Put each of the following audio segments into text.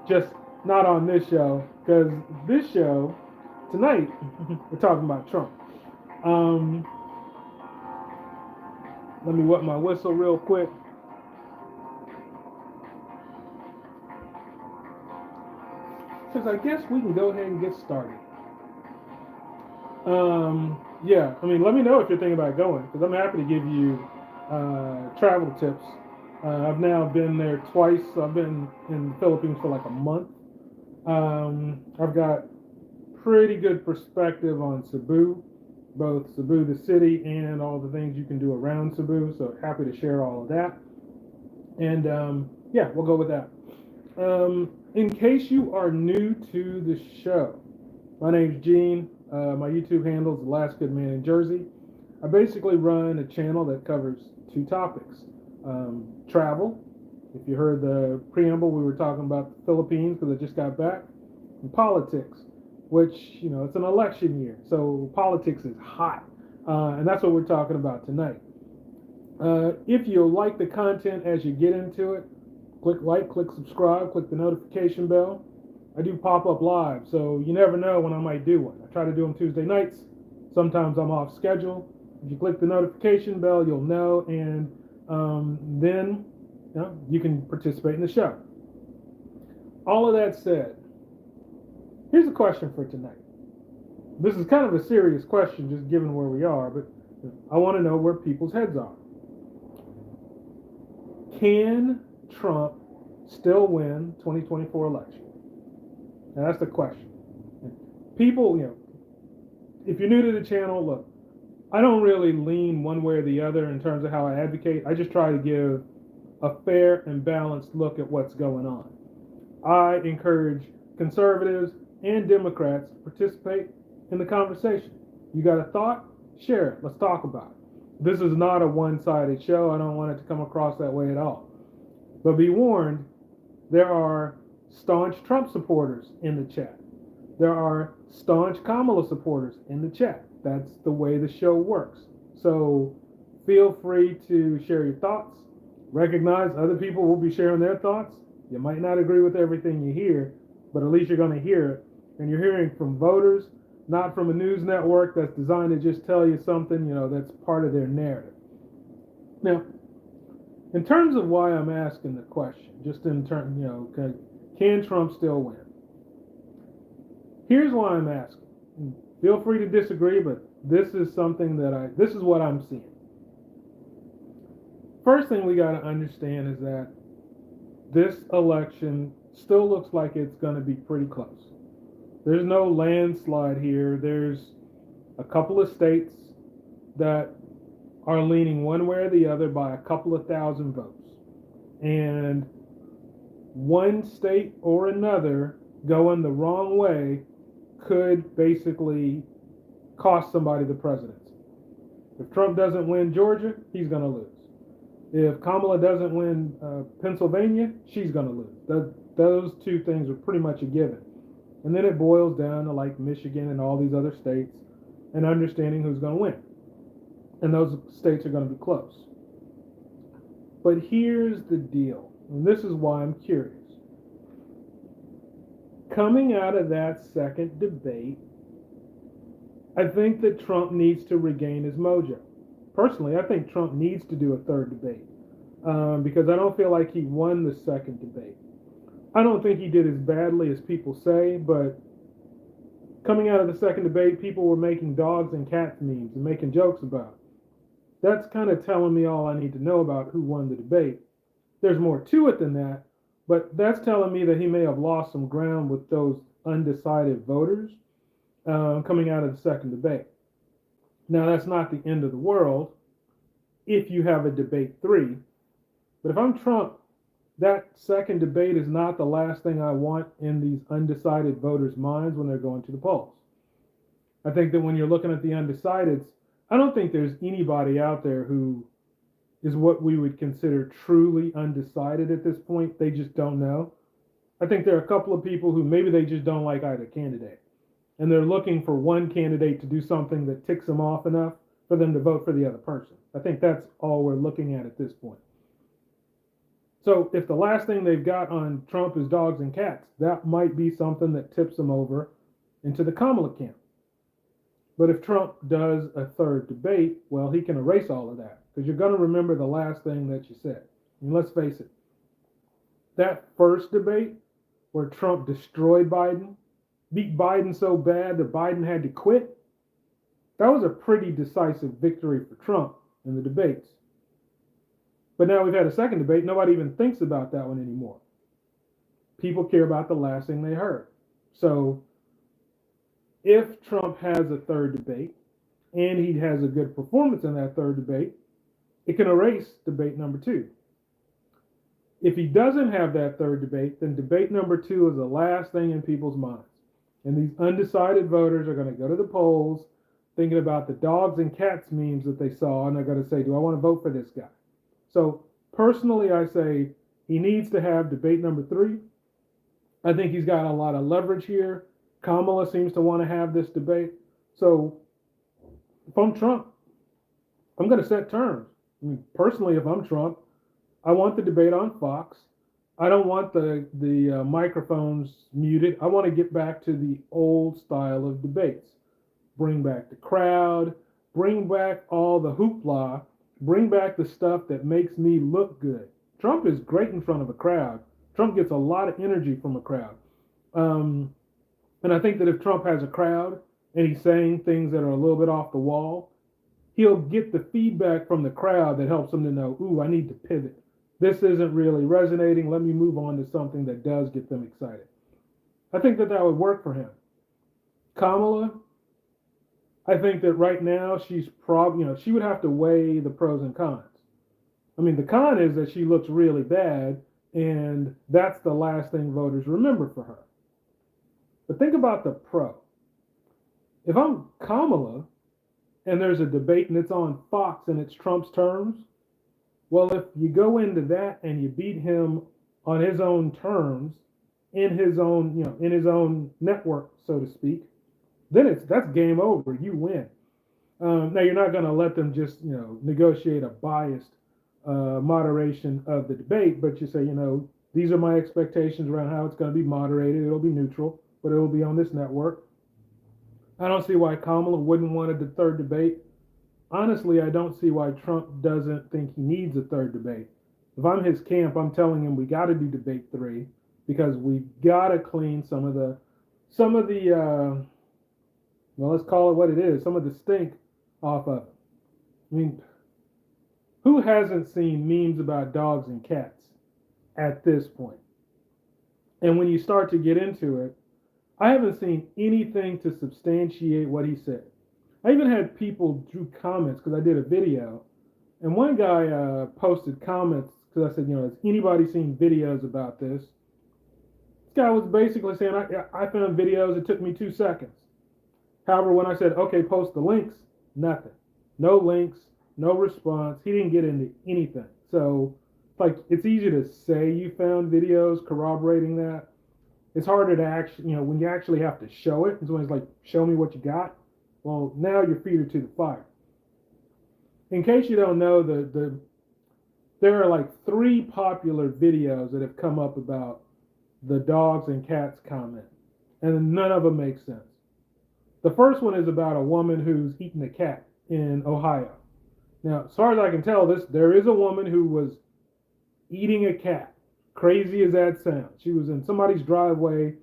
Just not on this show, because this show tonight we're talking about Trump. Um, Let me wet my whistle real quick, because I guess we can go ahead and get started. Yeah, I mean, let me know if you're thinking about going, because I'm happy to give you travel tips. I've now been there twice. So I've been in the Philippines for like a month. I've got pretty good perspective on Cebu, both Cebu the city and all the things you can do around Cebu. So happy to share all of that. And yeah, we'll go with that. In case you are new to the show, my name's Gene. My YouTube handle is The Last Good Man in Jersey. I basically run a channel that covers two topics: travel. If you heard the preamble, we were talking about the Philippines because I just got back, and politics, which, it's an election year, so politics is hot, and that's what we're talking about tonight. If you like the content as you get into it, click like, click subscribe, click the notification bell. I do pop up live, so you never know when I might do one. I try to do them Tuesday nights. Sometimes I'm off schedule. If you click the notification bell, you'll know, and then you can participate in the show. All of that said, here's a question for tonight. This is kind of a serious question, just given where we are, but I want to know where people's heads are. Can Trump still win 2024 election? Now that's the question. People, if you're new to the channel, look, I don't really lean one way or the other in terms of how I advocate. I just try to give a fair and balanced look at what's going on. I encourage conservatives and Democrats to participate in the conversation. You got a thought? Share it. Let's talk about it. This is not a one-sided show. I don't want it to come across that way at all. But be warned, there are staunch Trump supporters in the chat. There are staunch Kamala supporters in the chat. That's the way the show works. So feel free to share your thoughts. Recognize other people will be sharing their thoughts. You might not agree with everything you hear, but at least you're going to hear it. And you're hearing from voters, not from a news network that's designed to just tell you something, that's part of their narrative. Now, in terms of why I'm asking the question, just in terms, can Trump still win? Here's why I'm asking. Feel free to disagree, but this is something this is what I'm seeing. First thing we got to understand is that this election still looks like it's going to be pretty close. There's no landslide here. There's a couple of states that are leaning one way or the other by a couple of thousand votes. And one state or another going the wrong way could basically cost somebody the presidency. If Trump doesn't win Georgia, he's going to lose. If Kamala doesn't win Pennsylvania, she's going to lose. Those two things are pretty much a given. And then it boils down to like Michigan and all these other states and understanding who's going to win. And those states are going to be close. But here's the deal, and this is why I'm curious. Coming out of that second debate, I think that Trump needs to regain his mojo. Personally, I think Trump needs to do a third debate because I don't feel like he won the second debate. I don't think he did as badly as people say, but coming out of the second debate, people were making dogs and cats memes and making jokes about it. That's kind of telling me all I need to know about who won the debate. There's more to it than that, but that's telling me that he may have lost some ground with those undecided voters coming out of the second debate. Now, that's not the end of the world if you have a debate 3. But if I'm Trump, that second debate is not the last thing I want in these undecided voters' minds when they're going to the polls. I think that when you're looking at the undecideds, I don't think there's anybody out there who is what we would consider truly undecided at this point. They just don't know. I think there are a couple of people who maybe they just don't like either candidate. And they're looking for one candidate to do something that ticks them off enough for them to vote for the other person. I think that's all we're looking at this point. So if the last thing they've got on Trump is dogs and cats, that might be something that tips them over into the Kamala camp. But if Trump does a third debate, well, he can erase all of that because you're going to remember the last thing that you said. And let's face it, that first debate where Trump destroyed Biden, beat Biden so bad that Biden had to quit, that was a pretty decisive victory for Trump in the debates. But now we've had a second debate. Nobody even thinks about that one anymore. People care about the last thing they heard. So if Trump has a third debate and he has a good performance in that third debate, it can erase debate number 2. If he doesn't have that third debate, then debate number 2 is the last thing in people's minds. And these undecided voters are going to go to the polls thinking about the dogs and cats memes that they saw, and they're going to say, do I want to vote for this guy? So personally, I say he needs to have debate number 3. I think he's got a lot of leverage here. Kamala seems to want to have this debate. So if I'm Trump, I'm going to set terms. I mean, personally, if I'm Trump, I want the debate on Fox. I don't want the microphones muted. I want to get back to the old style of debates. Bring back the crowd. Bring back all the hoopla. Bring back the stuff that makes me look good. Trump is great in front of a crowd. Trump gets a lot of energy from a crowd. And I think that if Trump has a crowd and he's saying things that are a little bit off the wall, he'll get the feedback from the crowd that helps him to know, ooh, I need to pivot. This isn't really resonating. Let me move on to something that does get them excited. I think that that would work for him. Kamala, I think that right now she's probably, she would have to weigh the pros and cons. I mean, the con is that she looks really bad, and that's the last thing voters remember for her. But think about the pro. If I'm Kamala and there's a debate and it's on Fox and it's Trump's terms, well, if you go into that and you beat him on his own terms, in his own network, so to speak, then that's game over. You win. Now you're not going to let them just negotiate a biased moderation of the debate, but you say these are my expectations around how it's going to be moderated. It'll be neutral, but it will be on this network. I don't see why Kamala wouldn't want a third debate. Honestly, I don't see why Trump doesn't think he needs a third debate. If I'm his camp, I'm telling him we got to do debate 3 because we've got to clean some of the well, let's call it what it is, some of the stink off of it. I mean, who hasn't seen memes about dogs and cats at this point? And when you start to get into it, I haven't seen anything to substantiate what he said. I even had people drew comments because I did a video, and one guy posted comments because I said, has anybody seen videos about this? This guy was basically saying, I found videos, it took me 2 seconds. However, when I said, okay, post the links, nothing. No links, no response. He didn't get into anything. So, it's easy to say you found videos corroborating that. It's harder to actually, when you actually have to show it. And someone's like, show me what you got. Well, now your feet are to the fire. In case you don't know, there are 3 popular videos that have come up about the dogs and cats comment, and none of them make sense. The first one is about a woman who's eating a cat in Ohio. Now, as far as I can tell, there is a woman who was eating a cat. Crazy as that sounds. She was in somebody's driveway,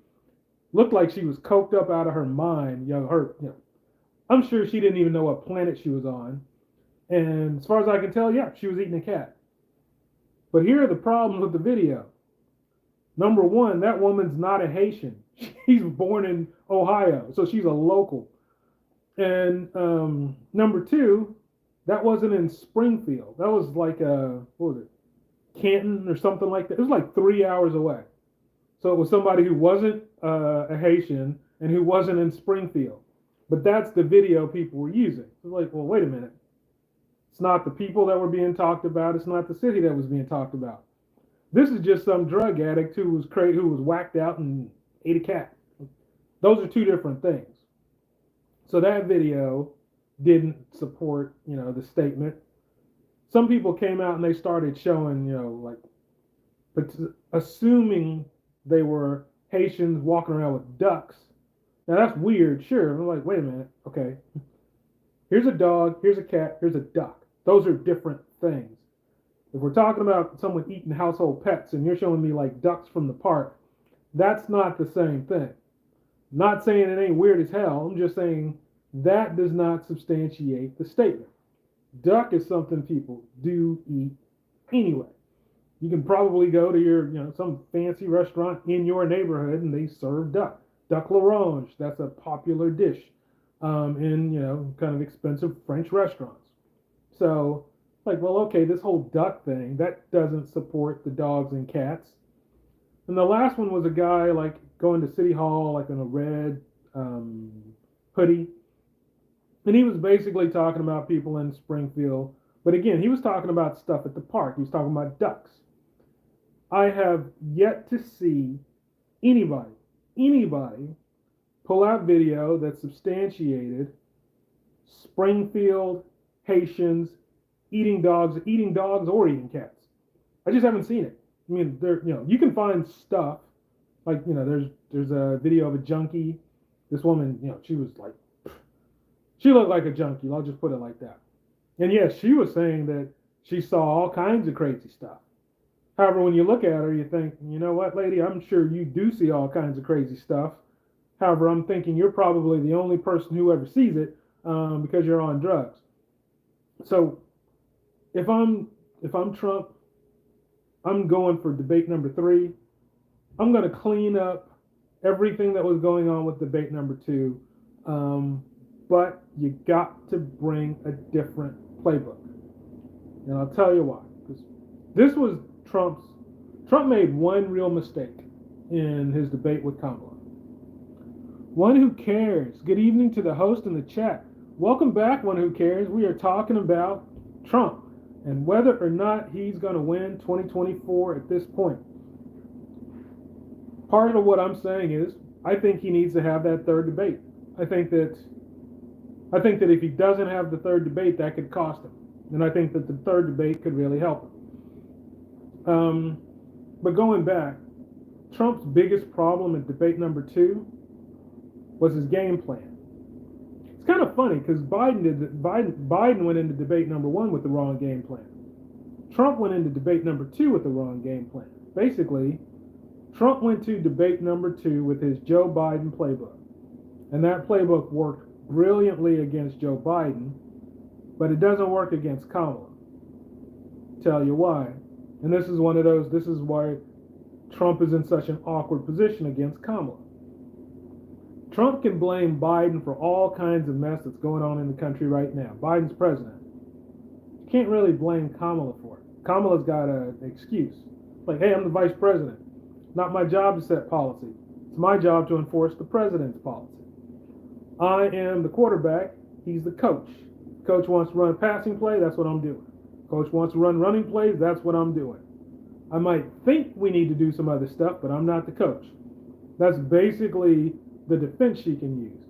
looked like she was coked up out of her mind. I'm sure she didn't even know what planet she was on. And as far as I can tell, yeah, she was eating a cat. But here are the problems with the video. Number one, that woman's not a Haitian. She's born in Ohio, so she's a local. And number 2, that wasn't in Springfield. That was Canton or something like that. It was 3 hours away. So it was somebody who wasn't a Haitian and who wasn't in Springfield. But that's the video people were using. It's well, wait a minute. It's not the people that were being talked about. It's not the city that was being talked about. This is just some drug addict who was whacked out and ate a cat. Those are 2 different things. So that video didn't support, the statement. Some people came out and they started showing, but assuming they were Haitians walking around with ducks. Now that's weird, sure. I'm like, wait a minute, okay. Here's a dog, here's a cat, here's a duck. Those are different things. If we're talking about someone eating household pets and you're showing me like ducks from the park, that's not the same thing. Not saying it ain't weird as hell. I'm just saying that does not substantiate the statement. Duck is something people do eat anyway. You can probably go to your, some fancy restaurant in your neighborhood and they serve duck. Duck l'orange, that's a popular dish in, kind of expensive French restaurants. So, like, well, okay, this whole duck thing, that doesn't support the dogs and cats. And the last one was a guy, like, going to City Hall, like, in a red hoodie. And he was basically talking about people in Springfield. But again, he was talking about stuff at the park. He was talking about ducks. I have yet to see anybody pull out video that substantiated Springfield Haitians eating dogs or eating cats. I just haven't seen it. I mean, you can find stuff like, there's a video of a junkie. This woman, she was like, she looked like a junkie. I'll just put it like that. And yes, she was saying that she saw all kinds of crazy stuff. However, when you look at her, you think, you know what, lady, I'm sure you do see all kinds of crazy stuff. However, I'm thinking you're probably the only person who ever sees it because you're on drugs. So if I'm Trump, I'm going for debate number 3. I'm going to clean up everything that was going on with debate number 2. But you got to bring a different playbook. And I'll tell you why. Because this was Trump made one real mistake in his debate with Kamala. One Who Cares. Good evening to the host in the chat. Welcome back, One Who Cares. We are talking about Trump and whether or not he's going to win 2024 at this point. Part of what I'm saying is I think he needs to have that third debate. I think that if he doesn't have the third debate, that could cost him. And I think that the third debate could really help him. But going back, Trump's biggest problem at debate number 2 was his game plan. It's kind of funny because Biden went into debate number 1 with the wrong game plan. Trump went into debate number 2 with the wrong game plan. Basically, Trump went to debate number 2 with his Joe Biden playbook. And that playbook worked brilliantly against Joe Biden, but it doesn't work against Kamala. Tell you why. And this is why Trump is in such an awkward position against Kamala. Trump can blame Biden for all kinds of mess that's going on in the country right now. Biden's president. You can't really blame Kamala for it. Kamala's got an excuse. Like, hey, I'm the vice president. Not my job to set policy. It's my job to enforce the president's policy. I am the quarterback. He's the coach. Coach wants to run a passing play. That's what I'm doing. Coach wants to run running plays. That's what I'm doing. I might think we need to do some other stuff, but I'm not the coach. That's basically the defense she can use.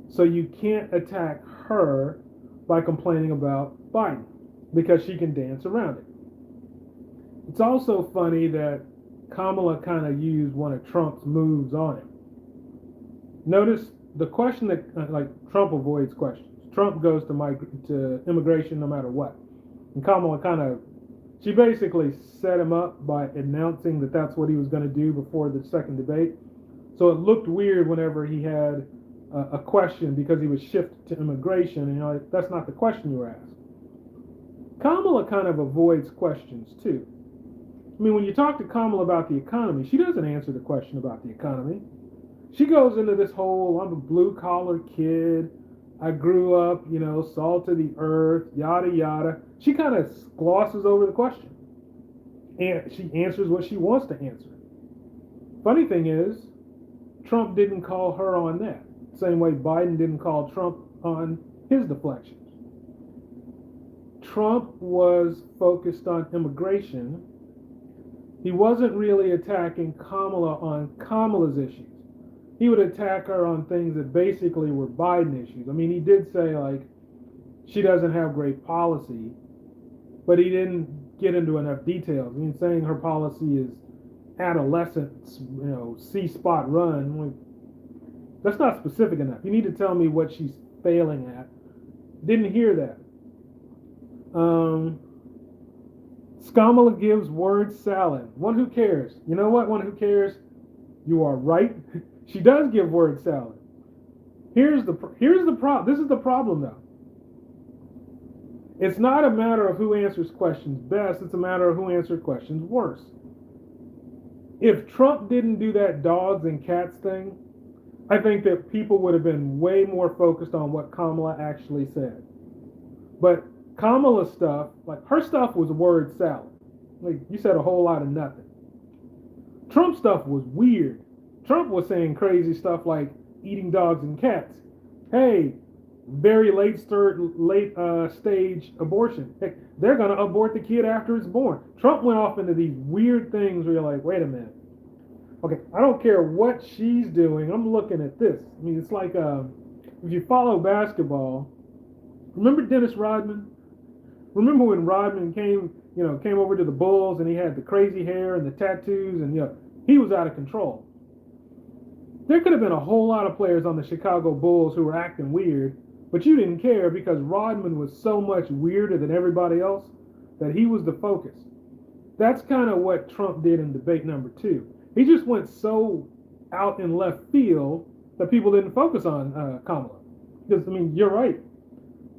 So you can't attack her by complaining about Biden because she can dance around it. It's also funny that Kamala kind of used one of Trump's moves on him. Notice the question that, like, Trump avoids questions. Trump goes to immigration no matter what. And Kamala she basically set him up by announcing that that's what he was going to do before the second debate. So it looked weird whenever he had a question because he was shifted to immigration. And that's not the question you were asked. Kamala kind of avoids questions too. I mean, when you talk to Kamala about the economy, she doesn't answer the question about the economy. She goes into this whole, I'm a blue-collar kid. I grew up, salt of the earth, yada, yada. She kind of glosses over the question. And she answers what she wants to answer. Funny thing is, Trump didn't call her on that. Same way Biden didn't call Trump on his deflections. Trump was focused on immigration. He wasn't really attacking Kamala on Kamala's issues. He would attack her on things that basically were Biden issues. I mean, he did say, like, she doesn't have great policy, but he didn't get into enough details. I mean, saying her policy is adolescents, C spot run. Like, that's not specific enough. You need to tell me what she's failing at. Didn't hear that. Skamala gives word salad. One who cares. You know what? One who cares. You are right. She does give word salad. Here's the problem. This is the problem though. It's not a matter of who answers questions best. It's a matter of who answers questions worse. If Trump didn't do that dogs and cats thing, I think that people would have been way more focused on what Kamala actually said. But Kamala's stuff, like her stuff was word salad. Like you said a whole lot of nothing. Trump stuff was weird. Trump was saying crazy stuff like eating dogs and cats. Hey, very late stage abortion. Heck, they're going to abort the kid after it's born. Trump went off into these weird things where you're like, wait a minute. Okay, I don't care what she's doing. I'm looking at this. I mean, it's like if you follow basketball, remember Dennis Rodman? Remember when Rodman came over to the Bulls and he had the crazy hair and the tattoos and he was out of control. There could have been a whole lot of players on the Chicago Bulls who were acting weird, but you didn't care because Rodman was so much weirder than everybody else that he was the focus. That's kind of what Trump did in debate number 2. He just went so out in left field that people didn't focus on Kamala. Because, I mean, you're right.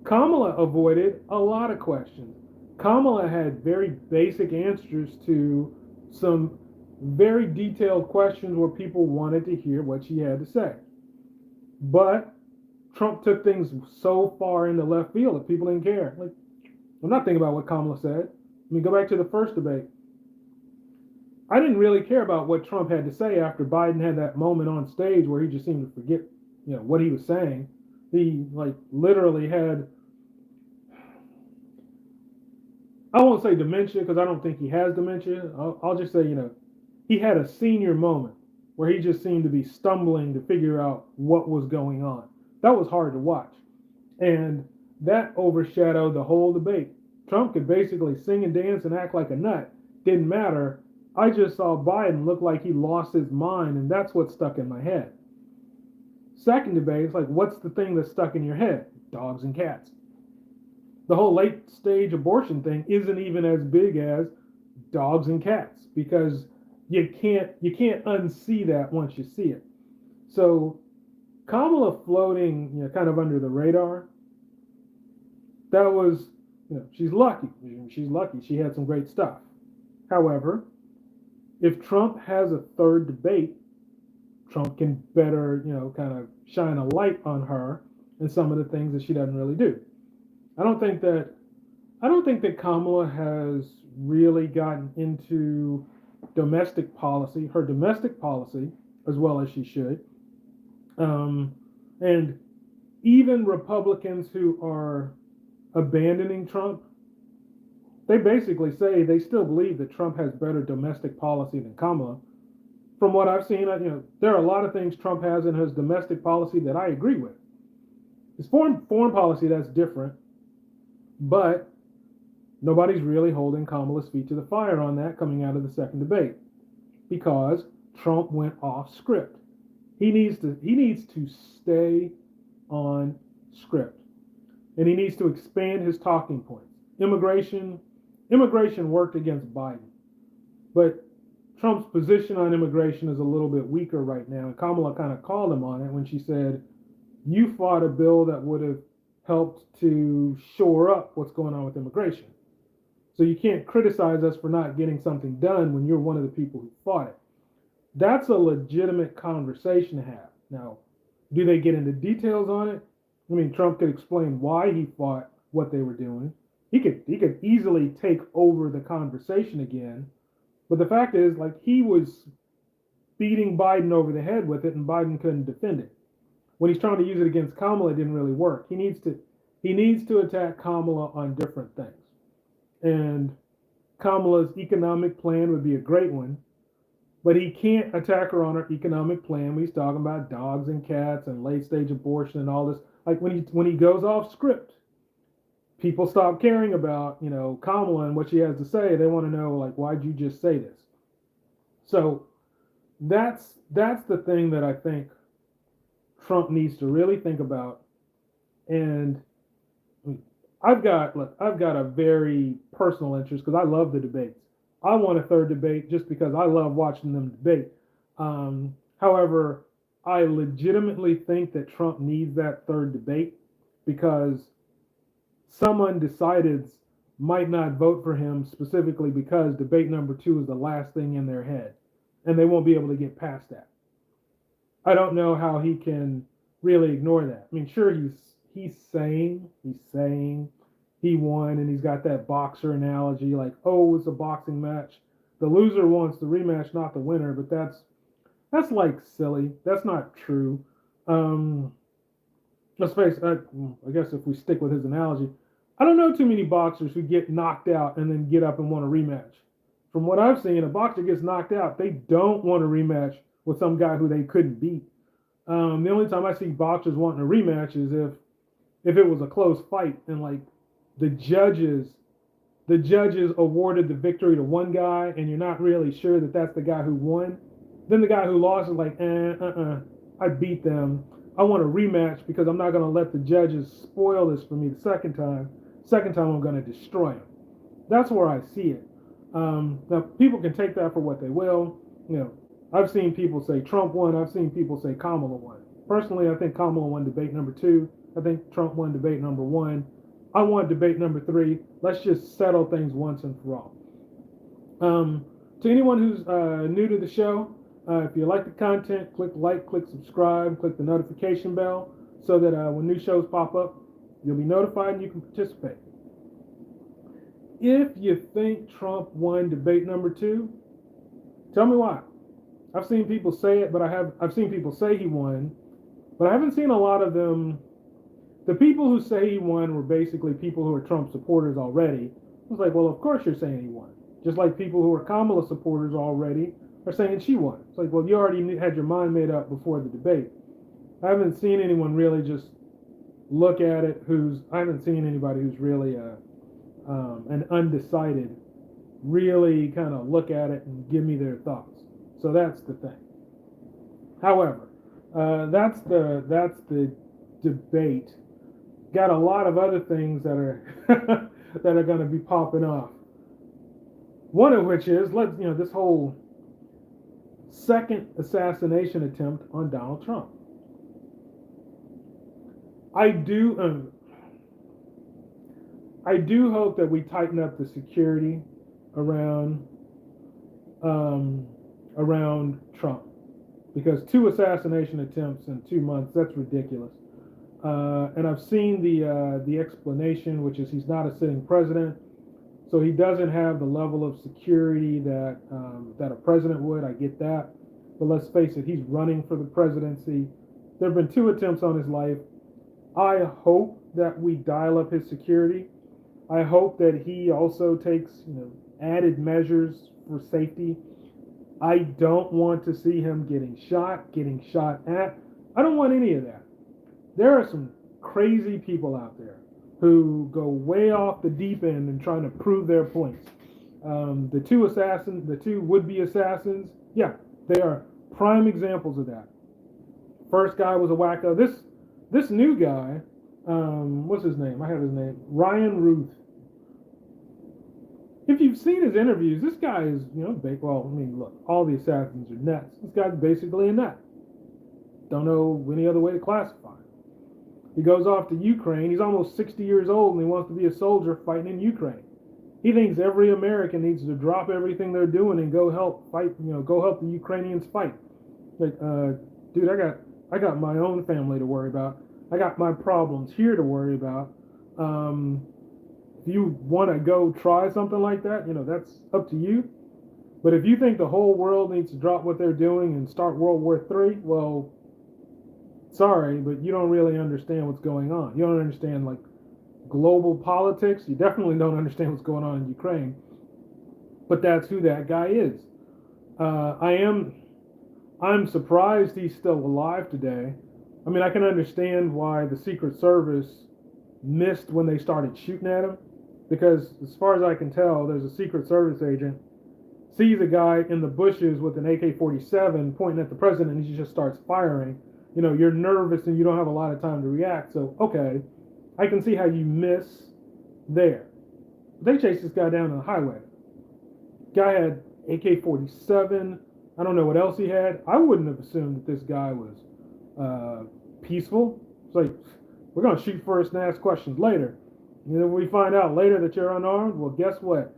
Kamala avoided a lot of questions. Kamala had very basic answers to some very detailed questions where people wanted to hear what she had to say. But Trump took things so far into left field that people didn't care. Like, I'm not thinking about what Kamala said. I mean, go back to the first debate. I didn't really care about what Trump had to say after Biden had that moment on stage where he just seemed to forget, what he was saying. He literally had, I won't say dementia because I don't think he has dementia. I'll just say, he had a senior moment where he just seemed to be stumbling to figure out what was going on. That was hard to watch. And that overshadowed the whole debate. Trump could basically sing and dance and act like a nut. Didn't matter. I just saw Biden look like he lost his mind, and that's what stuck in my head. Second debate is what's the thing that's stuck in your head? Dogs and cats. The whole late stage abortion thing isn't even as big as dogs and cats because you can't unsee that once you see it. So Kamala floating, kind of under the radar. That was, she's lucky. She's lucky. She had some great stuff. However, if Trump has a third debate, Trump can better, kind of shine a light on her and some of the things that she doesn't really do. I don't think that Kamala has really gotten into domestic policy, her domestic policy, as well as she should. And even Republicans who are abandoning Trump, they basically say they still believe that Trump has better domestic policy than Kamala. From what I've seen, there are a lot of things Trump has in his domestic policy that I agree with. His foreign policy, that's different, but nobody's really holding Kamala's feet to the fire on that coming out of the second debate because Trump went off script. He needs to stay on script, and he needs to expand his talking points. Immigration worked against Biden, but Trump's position on immigration is a little bit weaker right now, and Kamala kind of called him on it when she said, you fought a bill that would have helped to shore up what's going on with immigration. So you can't criticize us for not getting something done when you're one of the people who fought it. That's a legitimate conversation to have. Now, do they get into details on it? I mean, Trump could explain why he fought what they were doing. He could easily take over the conversation again. But the fact is, he was beating Biden over the head with it, and Biden couldn't defend it. When he's trying to use it against Kamala, it didn't really work. He needs to attack Kamala on different things. And Kamala's economic plan would be a great one, but he can't attack her on her economic plan when he's talking about dogs and cats and late stage abortion and all this. When he goes off script, people stop caring about, Kamala and what she has to say. They want to know, like, why'd you just say this? So that's the thing that I think Trump needs to really think about. And I've got a very personal interest because I love the debates. I want a third debate just because I love watching them debate. However, I legitimately think that Trump needs that third debate because some undecideds might not vote for him specifically because debate number two is the last thing in their head, and they won't be able to get past that. I don't know how he can really ignore that. I mean, sure, he's saying he won, and he's got that boxer analogy, like, oh, it's a boxing match. The loser wants the rematch, not the winner. But that's like silly. That's not true. Um, let's face. I guess if we stick with his analogy, I don't know too many boxers who get knocked out and then get up and want a rematch. From what I've seen, a boxer gets knocked out, they don't want a rematch with some guy who they couldn't beat. The only time I see boxers wanting a rematch is if it was a close fight and like the judges the judges awarded the victory to one guy and you're not really sure that that's the guy who won. Then the guy who lost is like, I beat them. I want a rematch because I'm not going to let the judges spoil this for me the second time. Second time I'm going to destroy him. That's where I see it. Now people can take that for what they will. I've seen people say Trump won. I've seen people say Kamala won. Personally, I think Kamala won debate number 2. I think Trump won debate number 1. I want debate number 3. Let's just settle things once and for all. To anyone who's new to the show, if you like the content, click like, click subscribe, click the notification bell so that when new shows pop up, you'll be notified and you can participate. If you think Trump won debate number 2, tell me why. I've seen people say it, but I've seen people say he won, but I haven't seen a lot of them. The people who say he won were basically people who are Trump supporters already. I was like, well, of course you're saying he won. Just like people who are Kamala supporters already are saying she won. It's like, well, you already had your mind made up before the debate. I haven't seen anyone really just look at it I haven't seen anybody who's really an undecided really kind of look at it and give me their thoughts. So that's the thing. However, that's the debate. Got a lot of other things that are that are going to be popping off. One of which is this whole second assassination attempt on Donald Trump. I do hope that we tighten up the security around Trump, because 2 assassination attempts in 2 months, that's ridiculous. And I've seen the explanation, which is he's not a sitting president, so he doesn't have the level of security that a president would. I get that, but let's face it, he's running for the presidency. There have been 2 attempts on his life. I hope that we dial up his security. I hope that he also takes added measures for safety. I don't want to see him getting shot at. I don't want any of that. There are some crazy people out there who go way off the deep end and trying to prove their points. The 2 would-be assassins, yeah, they are prime examples of that. First guy was a wacko. This new guy, what's his name? I have his name. Ryan Ruth. If you've seen his interviews, this guy is, look, all the assassins are nuts. This guy's basically a nut. Don't know any other way to classify him. He goes off to Ukraine. He's almost 60 years old and he wants to be a soldier fighting in Ukraine. He thinks every American needs to drop everything they're doing and go help fight, go help the Ukrainians fight. Like, dude, I got my own family to worry about. I got my problems here to worry about. If you want to go try something like that, that's up to you. But if you think the whole world needs to drop what they're doing and start World War III, well, sorry, but you don't really understand what's going on. You don't understand global politics. You definitely don't understand what's going on in Ukraine. But that's who that guy is. I'm surprised he's still alive today. I mean, I can understand why the Secret Service missed when they started shooting at him, because as far as I can tell, there's a Secret Service agent sees a guy in the bushes with an AK-47 pointing at the president, and he just starts firing. You're nervous and you don't have a lot of time to react. So, okay, I can see how you miss there. They chased this guy down on the highway. Guy had AK-47. I don't know what else he had. I wouldn't have assumed that this guy was peaceful. It's like, we're going to shoot first and ask questions later. We find out later that you're unarmed. Well, guess what?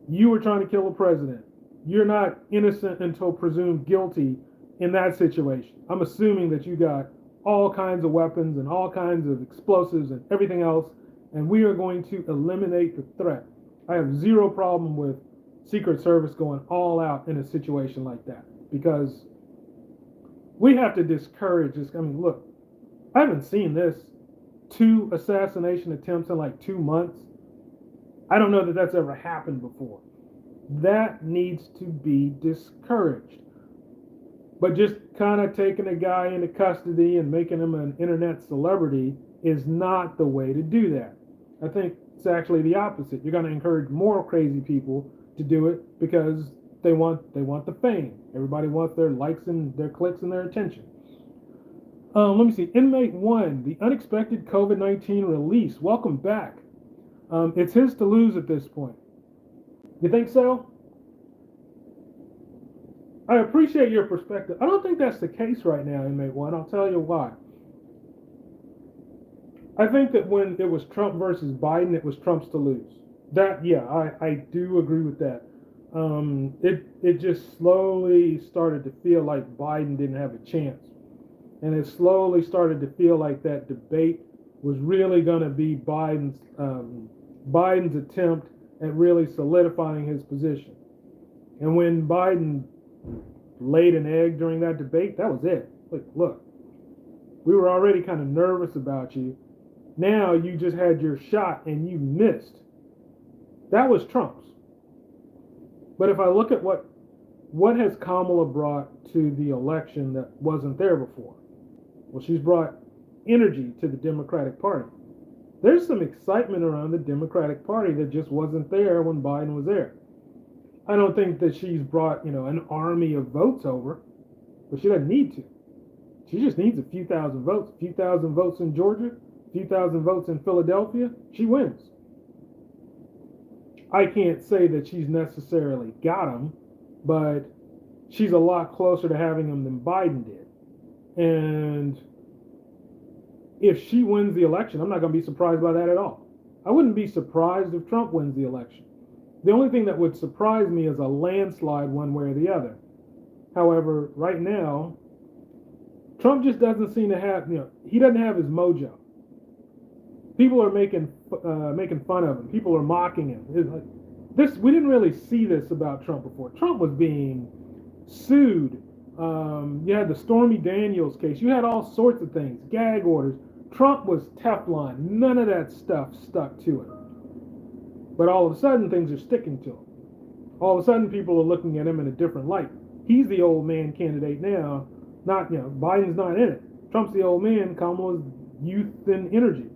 You were trying to kill a president. You're not innocent until presumed guilty in that situation. I'm assuming that you got all kinds of weapons and all kinds of explosives and everything else, and we are going to eliminate the threat. I have zero problem with Secret Service going all out in a situation like that, because we have to discourage this. I mean, look, I haven't seen this 2 assassination attempts in like 2 months. I don't know that that's ever happened before. That needs to be discouraged. But just kind of taking a guy into custody and making him an internet celebrity is not the way to do that. I think it's actually the opposite. You're going to encourage more crazy people to do it because they want the fame. Everybody wants their likes and their clicks and their attention. Let me see. Inmate 1, the unexpected COVID-19 release. Welcome back. It's his to lose at this point. You think so? I appreciate your perspective. I don't think that's the case right now, Inmate 1. I'll tell you why. I think that when it was Trump versus Biden, it was Trump's to lose. I do agree with that. It just slowly started to feel like Biden didn't have a chance. And it slowly started to feel like that debate was really going to be Biden's attempt at really solidifying his position. And when Biden laid an egg during that debate, that was it. Like, look, we were already kind of nervous about you. Now you just had your shot and you missed. That was Trump's. But if I look at what has Kamala brought to the election that wasn't there before? Well, she's brought energy to the Democratic Party. There's some excitement around the Democratic Party that just wasn't there when Biden was there. I don't think that she's brought, an army of votes over, but she doesn't need to. She just needs a few thousand votes. A few thousand votes in Georgia, a few thousand votes in Philadelphia, she wins. I can't say that she's necessarily got them, but she's a lot closer to having them than Biden did. And if she wins the election, I'm not going to be surprised by that at all. I wouldn't be surprised if Trump wins the election. The only thing that would surprise me is a landslide one way or the other. However, right now, Trump just doesn't seem to have, he doesn't have his mojo. People are making fun of him. People are mocking him. We didn't really see this about Trump before. Trump was being sued. You had the Stormy Daniels case. You had all sorts of things, gag orders. Trump was Teflon. None of that stuff stuck to him. But all of a sudden, things are sticking to him. All of a sudden, people are looking at him in a different light. He's the old man candidate now. Not, Biden's not in it. Trump's the old man. Kamala's youth and energy.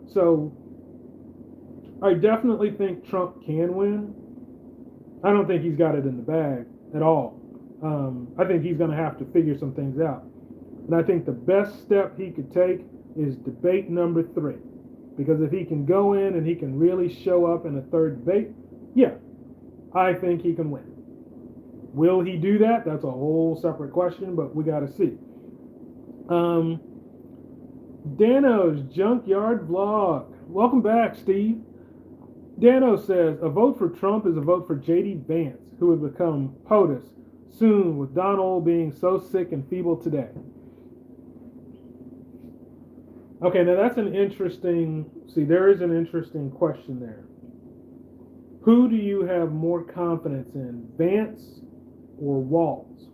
So I definitely think Trump can win. I don't think he's got it in the bag at all. I think he's going to have to figure some things out. And I think the best step he could take is debate number 3. Because if he can go in and he can really show up in a third debate, yeah, I think he can win. Will he do that? That's a whole separate question, but we got to see. Dano's Junkyard Vlog. Welcome back, Steve. Dano says, a vote for Trump is a vote for J.D. Vance, who would become POTUS soon with Donald being so sick and feeble today. Okay, now that's there is an interesting question there. Who do you have more confidence in, Vance or Walz?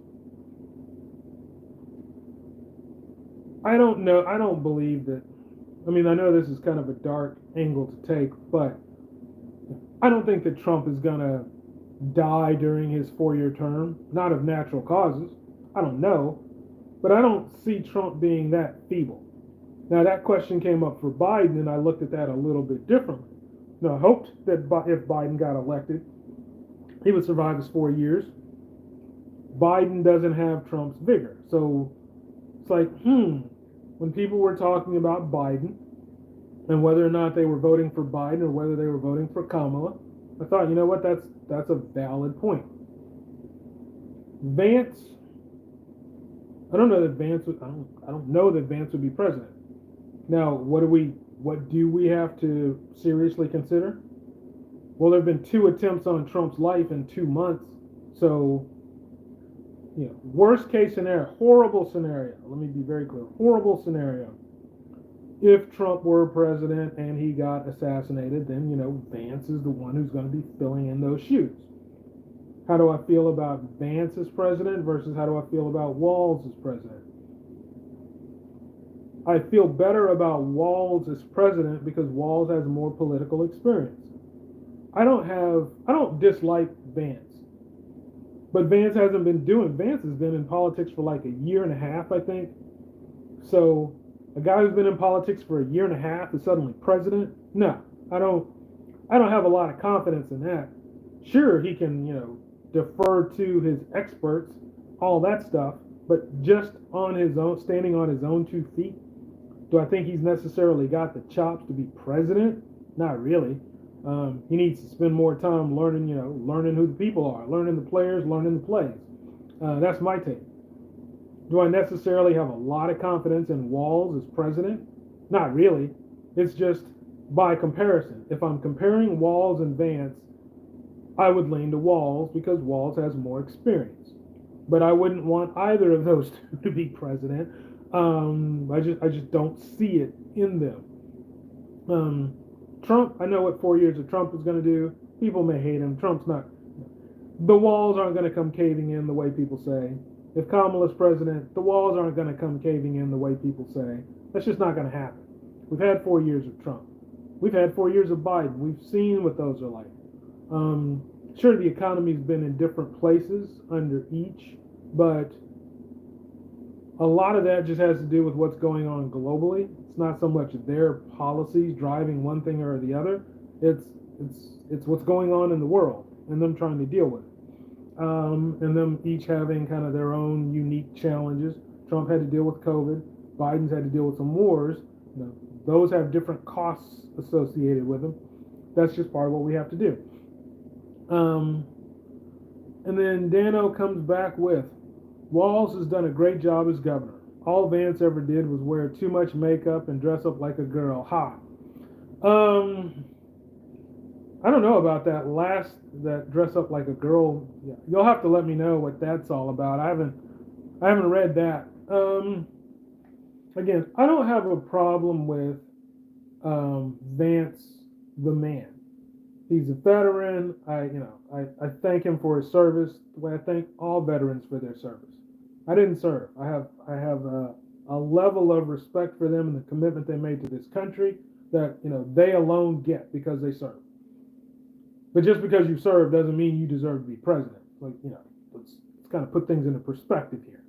I don't know. I don't believe that. I mean, I know this is kind of a dark angle to take, but I don't think that Trump is going to die during his 4-year term, not of natural causes. I don't know, but I don't see Trump being that feeble. Now, that question came up for Biden, and I looked at that a little bit differently. Now, I hoped that if Biden got elected, he would survive his 4 years. Biden doesn't have Trump's vigor. So it's like, when people were talking about Biden and whether or not they were voting for Biden or whether they were voting for Kamala, I thought, you know what, that's a valid point. Vance, I don't know that Vance would, I don't know that Vance would be president. Now, what do we have to seriously consider? Well, there have been 2 attempts on Trump's life in 2 months. So, worst case scenario, horrible scenario. Let me be very clear. Horrible scenario. If Trump were president and he got assassinated, then, Vance is the one who's going to be filling in those shoes. How do I feel about Vance as president versus how do I feel about Walz as president? I feel better about Walz as president because Walz has more political experience. I don't dislike Vance. But Vance has been in politics for like a year and a half, I think. So a guy who's been in politics for a year and a half is suddenly president? No, I don't have a lot of confidence in that. Sure, he can, defer to his experts, all that stuff, but just on his own, standing on his own 2 feet, do I think he's necessarily got the chops to be president? Not really. He needs to spend more time learning who the people are, learning the players, learning the plays. That's my take. Do I necessarily have a lot of confidence in Walz as president? Not really. It's just by comparison. If I'm comparing Walz and Vance, I would lean to Walz because Walz has more experience. But I wouldn't want either of those 2 to be president. I just don't see it in them. Trump, I know what 4 years of Trump is going to do. People may hate him. Trump's not. The walls aren't going to come caving in the way people say. If Kamala's president, the walls aren't going to come caving in the way people say. That's just not going to happen. We've had 4 years of Trump. We've had 4 years of Biden. We've seen what those are like. Sure, the economy's been in different places under each, but a lot of that just has to do with what's going on globally. It's not so much their policies driving one thing or the other. It's what's going on in the world and them trying to deal with it. And them each having kind of their own unique challenges. Trump had to deal with COVID. Biden's had to deal with some wars. Those have different costs associated with them. That's just part of what we have to do. And then Dano comes back with, Walz has done a great job as governor. All Vance ever did was wear too much makeup and dress up like a girl. Ha. I don't know about that dress up like a girl. Yeah, you'll have to let me know what that's all about. I haven't read that. Again, I don't have a problem with Vance the man. He's a veteran. I thank him for his service the way I thank all veterans for their service. I didn't serve. I have a level of respect for them and the commitment they made to this country that they alone get because they serve. But just because you serve doesn't mean you deserve to be president. Let's kind of put things into perspective here.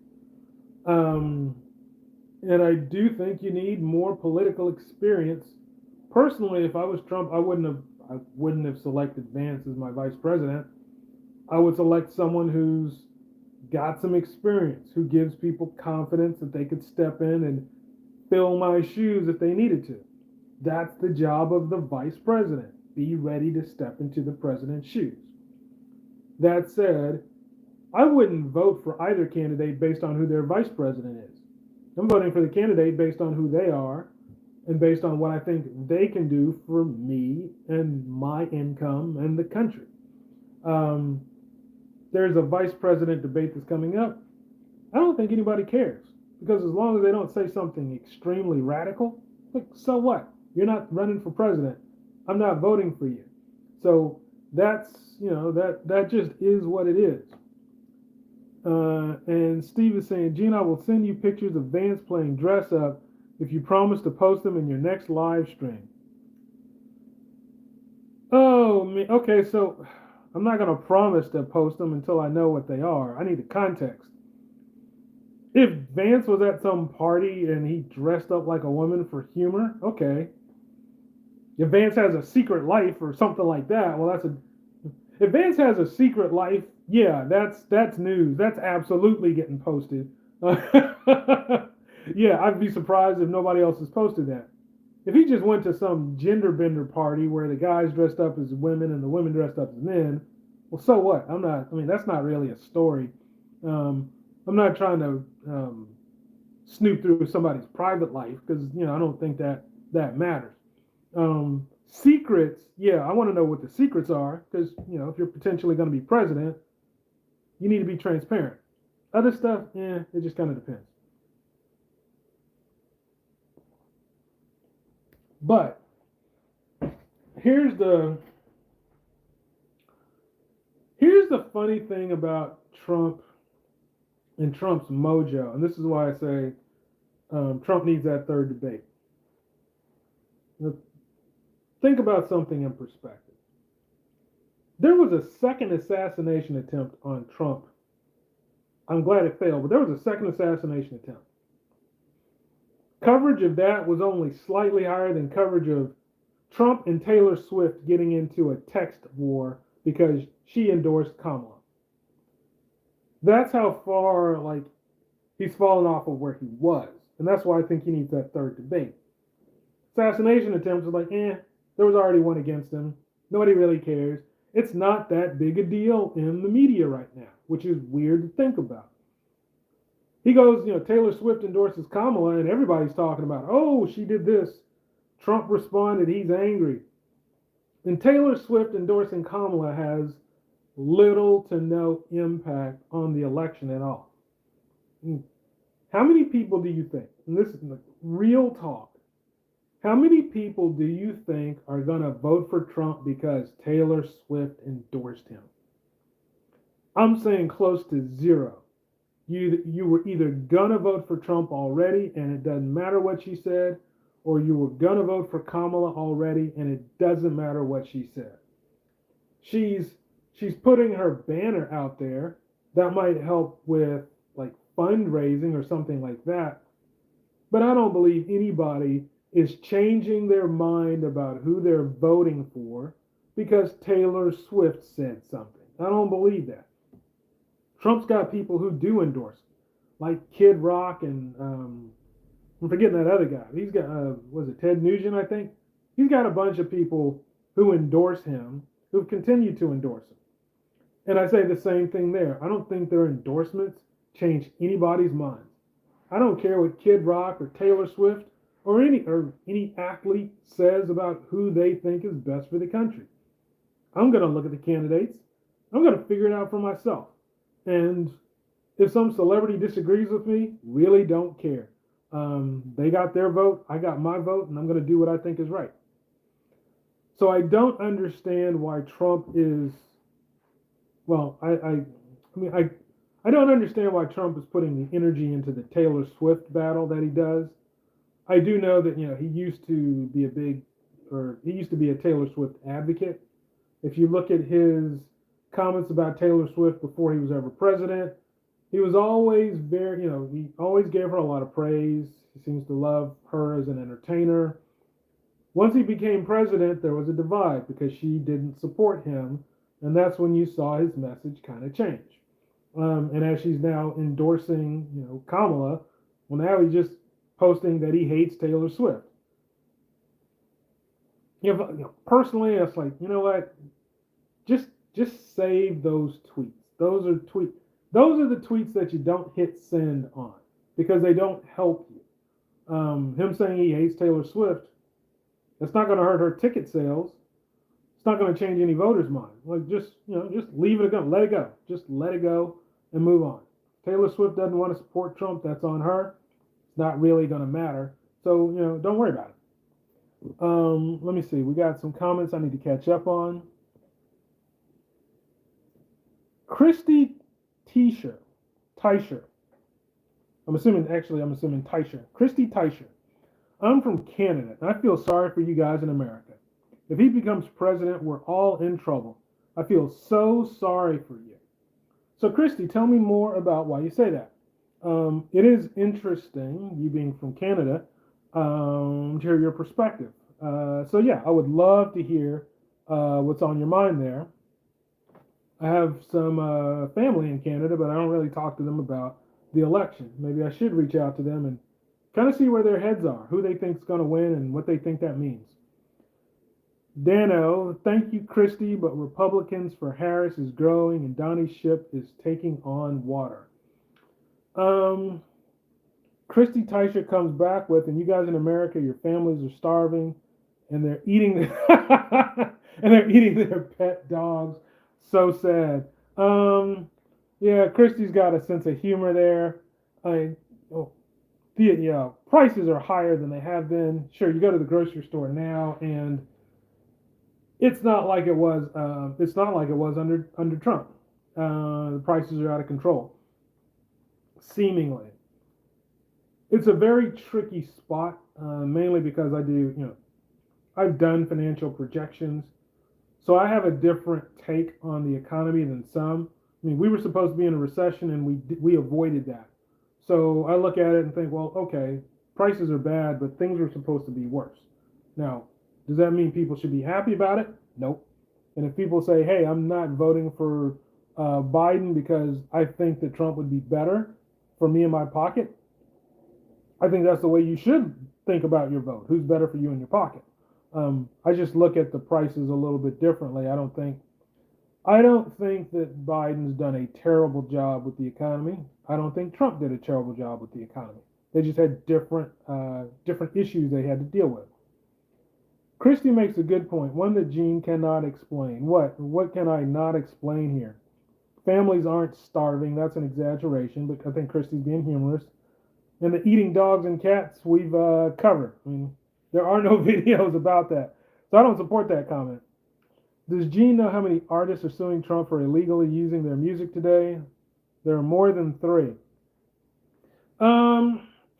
And I do think you need more political experience. Personally, if I was Trump, I wouldn't have selected Vance as my vice president. I would select someone who's got some experience, who gives people confidence that they could step in and fill my shoes if they needed to. That's the job of the vice president. Be ready to step into the president's shoes. That said, I wouldn't vote for either candidate based on who their vice president is. I'm voting for the candidate based on who they are and based on what I think they can do for me and my income and the country. There's a vice president debate that's coming up. I don't think anybody cares because as long as they don't say something extremely radical, so what? You're not running for president. I'm not voting for you. So that's, that just is what it is. And Steve is saying, Gene, I will send you pictures of Vance playing dress up if you promise to post them in your next live stream. Oh, okay, so I'm not going to promise to post them until I know what they are. I need the context. If Vance was at some party and he dressed up like a woman for humor, okay. If Vance has a secret life or something like that, well, that's a. If Vance has a secret life, yeah, that's news. That's absolutely getting posted. Yeah, I'd be surprised if nobody else has posted that. If he just went to some gender bender party where the guys dressed up as women and the women dressed up as men, well, so what? I'm not. I mean, that's not really a story. Um, I'm not trying to snoop through somebody's private life because I don't think that matters. Secrets, yeah, I want to know what the secrets are because if you're potentially going to be president, you need to be transparent. Other stuff, yeah, it just kind of depends. But here's the here's the funny thing about Trump and Trump's mojo, and this is why I say Trump needs that third debate. Now, think about something in perspective. There was a second assassination attempt on Trump. I'm glad it failed, but there was a second assassination attempt. Coverage of that was only slightly higher than coverage of Trump and Taylor Swift getting into a text war because she endorsed Kamala. That's how far he's fallen off of where he was, and that's why I think he needs that third debate. Assassination attempts are there was already one against him. Nobody really cares. It's not that big a deal in the media right now, which is weird to think about. He goes, Taylor Swift endorses Kamala, and everybody's talking about, oh, she did this. Trump responded, he's angry. And Taylor Swift endorsing Kamala has little to no impact on the election at all. How many people do you think, and this is real talk, how many people do you think are going to vote for Trump because Taylor Swift endorsed him? I'm saying close to zero. You were either going to vote for Trump already and it doesn't matter what she said, or you were going to vote for Kamala already and it doesn't matter what she said. She's putting her banner out there that might help with like fundraising or something like that. But I don't believe anybody is changing their mind about who they're voting for because Taylor Swift said something. I don't believe that. Trump's got people who do endorse him, like Kid Rock and I'm forgetting that other guy. He's got was it Ted Nugent? I think he's got a bunch of people who endorse him, who continue to endorse him. And I say the same thing there. I don't think their endorsements change anybody's mind. I don't care what Kid Rock or Taylor Swift or any athlete says about who they think is best for the country. I'm going to look at the candidates. I'm going to figure it out for myself. And if some celebrity disagrees with me, really don't care. They got their vote, I got my vote, and I'm going to do what I think is right. So I don't understand why Trump is. Well, mean, I don't understand why Trump is putting the energy into the Taylor Swift battle that he does. I do know that he used to be he used to be a Taylor Swift advocate. If you look at his comments about Taylor Swift before he was ever president, he was always he always gave her a lot of praise. He seems to love her as an entertainer. Once he became president, there was a divide because she didn't support him, and that's when you saw his message kind of change. And as she's now endorsing, Kamala, well, now he's just posting that he hates Taylor Swift. Personally, it's like, you know what? Just save those tweets. Those are the tweets that you don't hit send on because they don't help you. Him saying he hates Taylor Swift, that's not going to hurt her ticket sales. It's not going to change any voters' mind. Like just leave it go, let it go, just let it go and move on. Taylor Swift doesn't want to support Trump. That's on her. It's not really going to matter. So don't worry about it. Let me see. We got some comments I need to catch up on. Christy Teicher. I'm assuming Teicher. Christy Teicher. I'm from Canada, and I feel sorry for you guys in America. If he becomes president, we're all in trouble. I feel so sorry for you. So, Christy, tell me more about why you say that. It is interesting, you being from Canada, to hear your perspective. So yeah, I would love to hear what's on your mind there. I have some family in Canada, but I don't really talk to them about the election. Maybe I should reach out to them and kind of see where their heads are, who they think's going to win, and what they think that means. Dano, thank you, Christie, but Republicans for Harris is growing and Donnie's ship is taking on water. Um, Christy Teicher comes back with, and you guys in America, your families are starving, and they're eating, and they're eating their pet dogs. So sad. Um, yeah, Christy's got a sense of humor there. I, oh, yeah, prices are higher than they have been. Sure, you go to the grocery store now, and it's not like it was. It's not like it was under Trump. The prices are out of control, seemingly. It's a very tricky spot, mainly because I do, I've done financial projections, so I have a different take on the economy than some. I mean, we were supposed to be in a recession, and we avoided that. So I look at it and think, well, okay, prices are bad, but things are supposed to be worse. Now, does that mean people should be happy about it? Nope. And if people say, hey, I'm not voting for Biden because I think that Trump would be better for me in my pocket, I think that's the way you should think about your vote. Who's better for you in your pocket? I just look at the prices a little bit differently. I don't think that Biden's done a terrible job with the economy. I don't think Trump did a terrible job with the economy. They just had different issues they had to deal with. Christie makes a good point, one that Gene cannot explain. What can I not explain here? Families aren't starving. That's an exaggeration, but I think Christie's being humorous. And the eating dogs and cats we've covered. I mean, there are no videos about that. So I don't support that comment. Does Gene know how many artists are suing Trump for illegally using their music today? There are more than three. I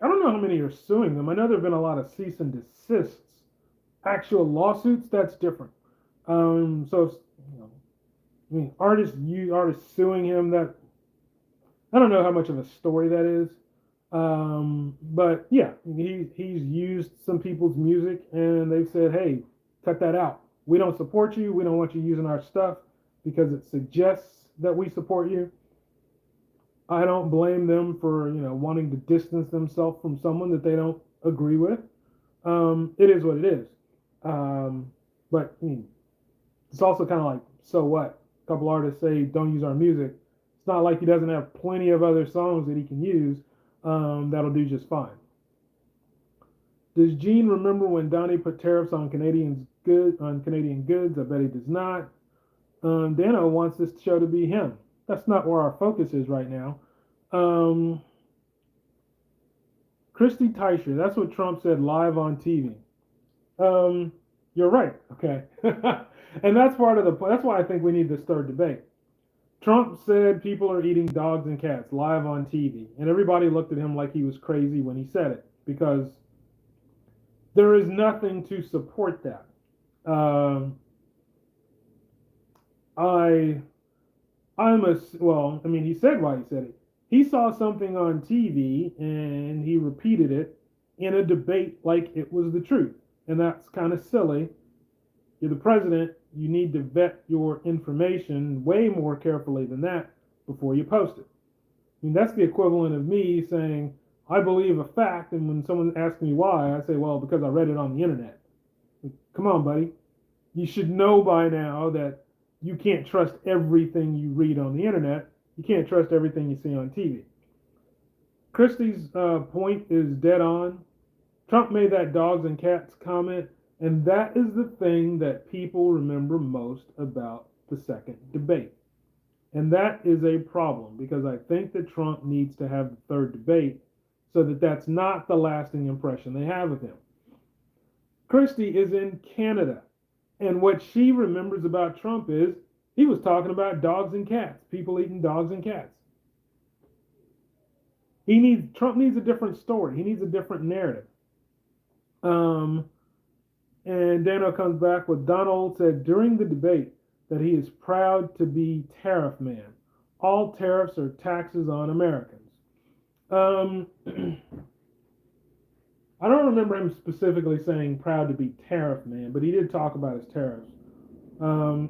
don't know how many are suing them. I know there have been a lot of cease and desists. Actual lawsuits, that's different. So, I mean, artists suing him. That I don't know how much of a story that is. But yeah, he's used some people's music, and they've said, "Hey, cut that out. We don't support you. We don't want you using our stuff because it suggests that we support you." I don't blame them for wanting to distance themselves from someone that they don't agree with. It is what it is. But it's also kind of like, so what? A couple artists say don't use our music. It's not like he doesn't have plenty of other songs that he can use that'll do just fine. Does Gene remember when Donnie put tariffs on Canadian goods? I bet he does not. Dano wants this show to be him. That's not where our focus is right now. Christy Teicher, that's what Trump said live on TV. You're right. Okay, and that's part of the. That's why I think we need this third debate. Trump said people are eating dogs and cats live on TV, and everybody looked at him like he was crazy when he said it because there is nothing to support that. I I'm a well. I mean, he said why he said it. He saw something on TV and he repeated it in a debate like it was the truth, and that's kind of silly. You're the president. You need to vet your information way more carefully than that before you post it. I mean, that's the equivalent of me saying, I believe a fact, and when someone asks me why, I say, well, because I read it on the internet. Come on, buddy. You should know by now that you can't trust everything you read on the internet. You can't trust everything you see on TV. Christie's point is dead on. Trump made that dogs and cats comment, and that is the thing that people remember most about the second debate. And that is a problem because I think that Trump needs to have the third debate so that that's not the lasting impression they have of him. Christie is in Canada, and what she remembers about Trump is he was talking about dogs and cats, people eating dogs and cats. Trump needs a different story. He needs a different narrative. Um, and Dano comes back with Donald said during the debate that he is proud to be tariff man. All tariffs are taxes on Americans. Um, I don't remember him specifically saying proud to be tariff man, but he did talk about his tariffs. And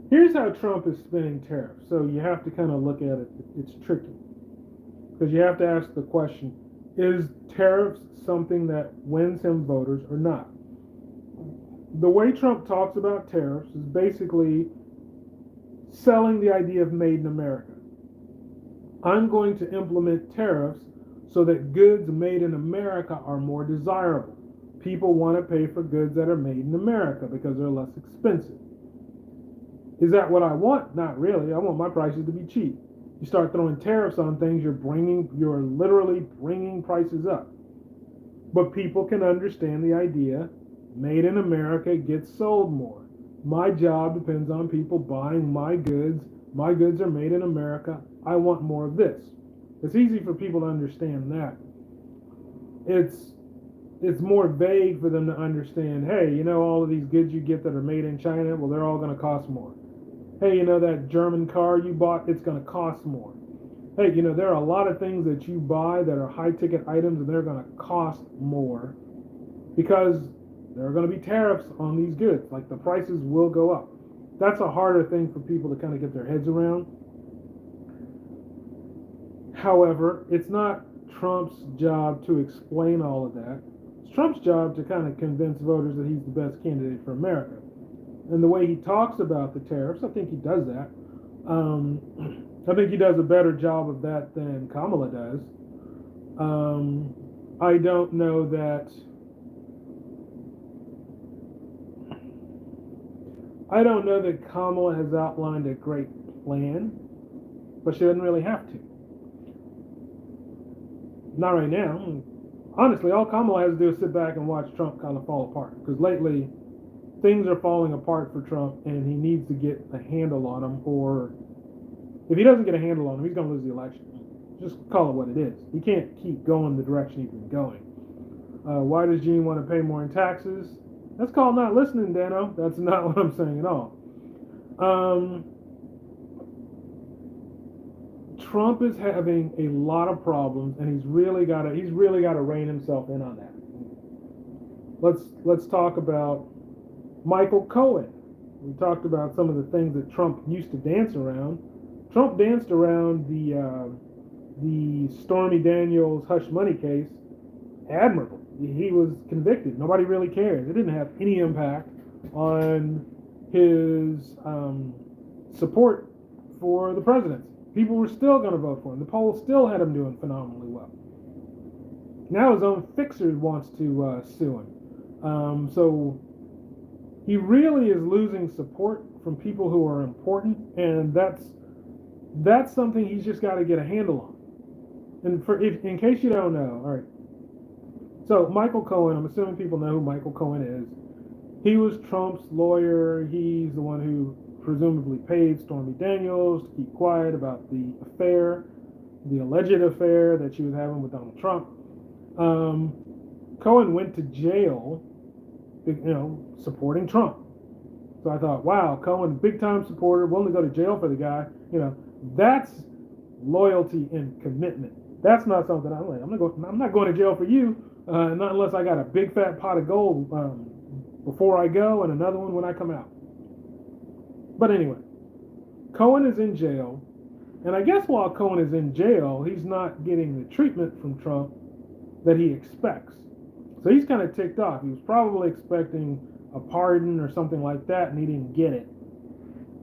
here's how Trump is spinning tariffs. So you have to kind of look at it. It's tricky because you have to ask the question: is tariffs something that wins him voters or not? The way Trump talks about tariffs is basically selling the idea of made in America. I'm going to implement tariffs so that goods made in America are more desirable. People want to pay for goods that are made in America because they're less expensive. Is that what I want? Not really. I want my prices to be cheap. You start throwing tariffs on things, you're literally bringing prices up. But people can understand the idea. Made in America gets sold more. My job depends on people buying my goods. My goods are made in America. I want more of this. It's easy for people to understand that. It's it's more vague for them to understand, hey, all of these goods you get that are made in China, well, they're all going to cost more. Hey, that German car you bought, it's going to cost more. Hey, there are a lot of things that you buy that are high ticket items and they're going to cost more because there are going to be tariffs on these goods. Like the prices will go up. That's a harder thing for people to kind of get their heads around. However, it's not Trump's job to explain all of that. It's Trump's job to kind of convince voters that he's the best candidate for America. And the way he talks about the tariffs, I think he does that. I think he does a better job of that than Kamala does. I don't know that. I don't know that Kamala has outlined a great plan, but she doesn't really have to. Not right now. Honestly, all Kamala has to do is sit back and watch Trump kind of fall apart. Because lately, things are falling apart for Trump, and he needs to get a handle on them. Or if he doesn't get a handle on them, he's going to lose the election. Just call it what it is. He can't keep going the direction he's been going. Why does Gene want to pay more in taxes? That's called not listening, Dano. That's not what I'm saying at all. Trump is having a lot of problems, and he's really got to rein himself in on that. Let's talk about Michael Cohen. We talked about some of the things that Trump used to dance around. Trump danced around the Stormy Daniels hush money case admirably. He was convicted. Nobody really cares. It didn't have any impact on his support for the presidency. People were still going to vote for him. The polls still had him doing phenomenally well. Now his own fixer wants to sue him. So he really is losing support from people who are important, and that's something he's just got to get a handle on. And in case you don't know, all right. So Michael Cohen, I'm assuming people know who Michael Cohen is. He was Trump's lawyer. He's the one who presumably paid Stormy Daniels to keep quiet about the affair, the alleged affair that she was having with Donald Trump. Cohen went to jail, supporting Trump. So I thought, wow, Cohen, big time supporter, willing to go to jail for the guy. That's loyalty and commitment. That's not something I'm like. I'm not going to jail for you, not unless I got a big fat pot of gold before I go and another one when I come out. But anyway, Cohen is in jail, and I guess while Cohen is in jail, he's not getting the treatment from Trump that he expects. So he's kind of ticked off. He was probably expecting a pardon or something like that, and he didn't get it.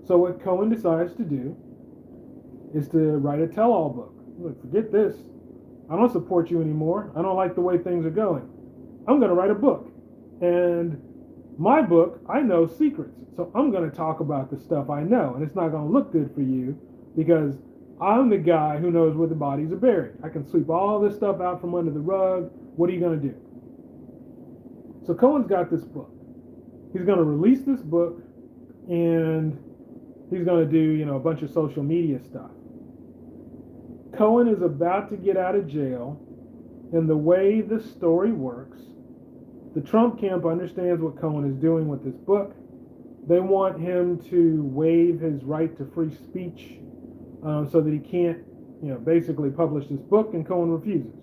So what Cohen decides to do is to write a tell-all book. Look, forget this. I don't support you anymore. I don't like the way things are going. I'm going to write a book. And my book, I know secrets. So I'm going to talk about the stuff I know. And it's not going to look good for you because I'm the guy who knows where the bodies are buried. I can sweep all this stuff out from under the rug. What are you going to do? So Cohen's got this book. He's going to release this book, and he's going to do, a bunch of social media stuff. Cohen is about to get out of jail, and the way the story works, the Trump camp understands what Cohen is doing with this book. They want him to waive his right to free speech so that he can't, basically publish this book, and Cohen refuses.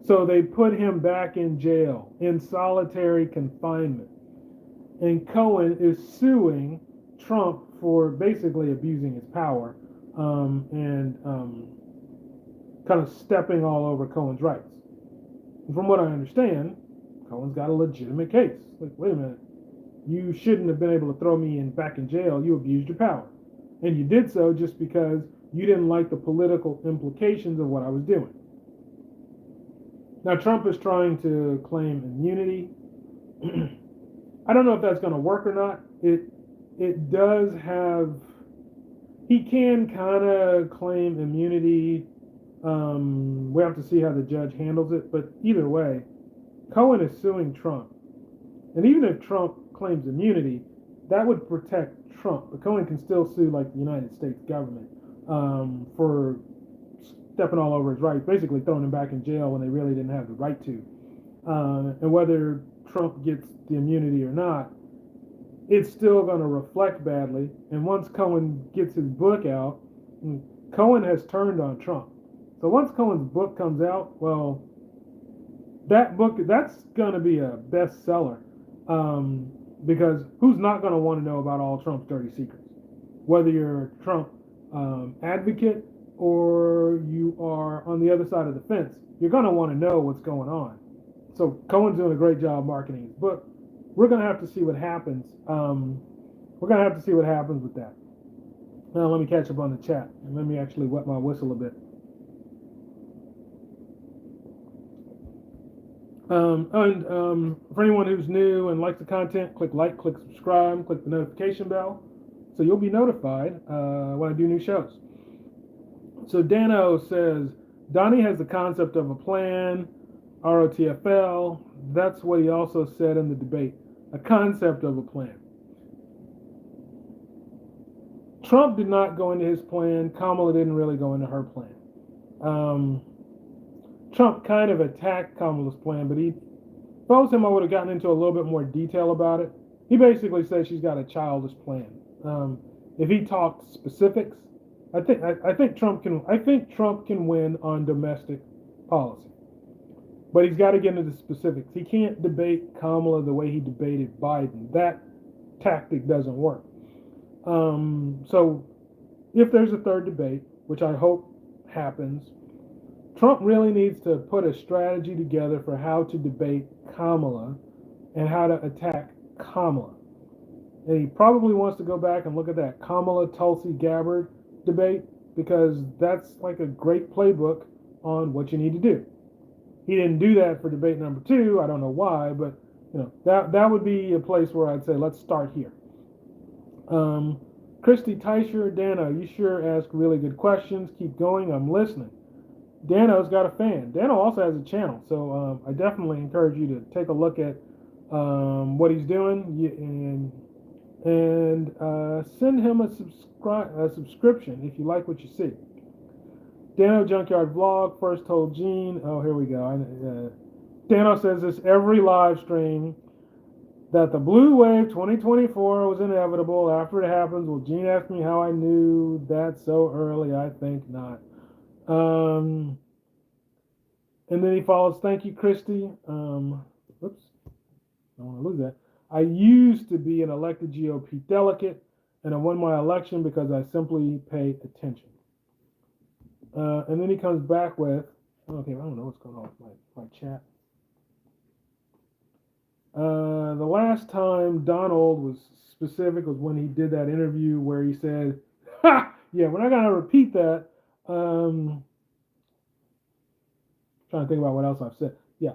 So they put him back in jail in solitary confinement. And Cohen is suing Trump for basically abusing his power and kind of stepping all over Cohen's rights. And from what I understand, Cohen's got a legitimate case. Like, wait a minute, you shouldn't have been able to throw me back in jail. You abused your power. And you did so just because you didn't like the political implications of what I was doing. Now, Trump is trying to claim immunity. I don't know if that's going to work or not. It does have. He can kind of claim immunity. We have to see how the judge handles it. But either way, Cohen is suing Trump. And even if Trump claims immunity, that would protect Trump. But Cohen can still sue like the United States government for stepping all over his rights, basically throwing him back in jail when they really didn't have the right to. And whether Trump gets the immunity or not, it's still going to reflect badly. And once Cohen gets his book out, Cohen has turned on Trump. So once Cohen's book comes out, well, that book, that's going to be a bestseller. Because who's not going to want to know about all Trump's dirty secrets? Whether you're a Trump advocate or you are on the other side of the fence, you're going to want to know what's going on. So Cohen's doing a great job marketing his book. We're going to have to see what happens. We're going to have to see what happens with that. Now let me catch up on the chat and let me actually wet my whistle a bit. For anyone who's new and likes the content, click like, click subscribe, click the notification bell, so you'll be notified when I do new shows. So Dano says, Donnie has the concept of a plan, ROTFL. That's what he also said in the debate, a concept of a plan. Trump did not go into his plan. Kamala didn't really go into her plan. Trump kind of attacked Kamala's plan, but if I was him, I would have gotten into a little bit more detail about it. He basically said she's got a childish plan. If he talked specifics, I think Trump can win on domestic policy, but he's got to get into the specifics. He can't debate Kamala the way he debated Biden. That tactic doesn't work. So if there's a third debate, which I hope happens, Trump really needs to put a strategy together for how to debate Kamala and how to attack Kamala. And he probably wants to go back and look at that Kamala Tulsi Gabbard debate, because that's like a great playbook on what you need to do. He didn't do that for debate number 2. I don't know why, but that would be a place where I'd say let's start here. Christy Teicher, Dano, you sure ask really good questions. Keep going. I'm listening. Dano's got a fan. Dano also has a channel, so I definitely encourage you to take a look at what he's doing and send him a subscription if you like what you see. Dano Junkyard Vlog first told Gene. Oh, here we go. Dano says this every live stream that the blue wave 2024 was inevitable. After it happens, well, Gene asked me how I knew that so early. I think not. And then he follows, thank you, Christy. Oops, I don't want to lose that. I used to be an elected GOP delegate, and I won my election because I simply pay attention. And then he comes back with, okay, I don't know what's going on with my chat. The last time Donald was specific was when he did that interview where he said, ha, yeah, we're not going to repeat that. Trying to think about what else I've said. Yeah,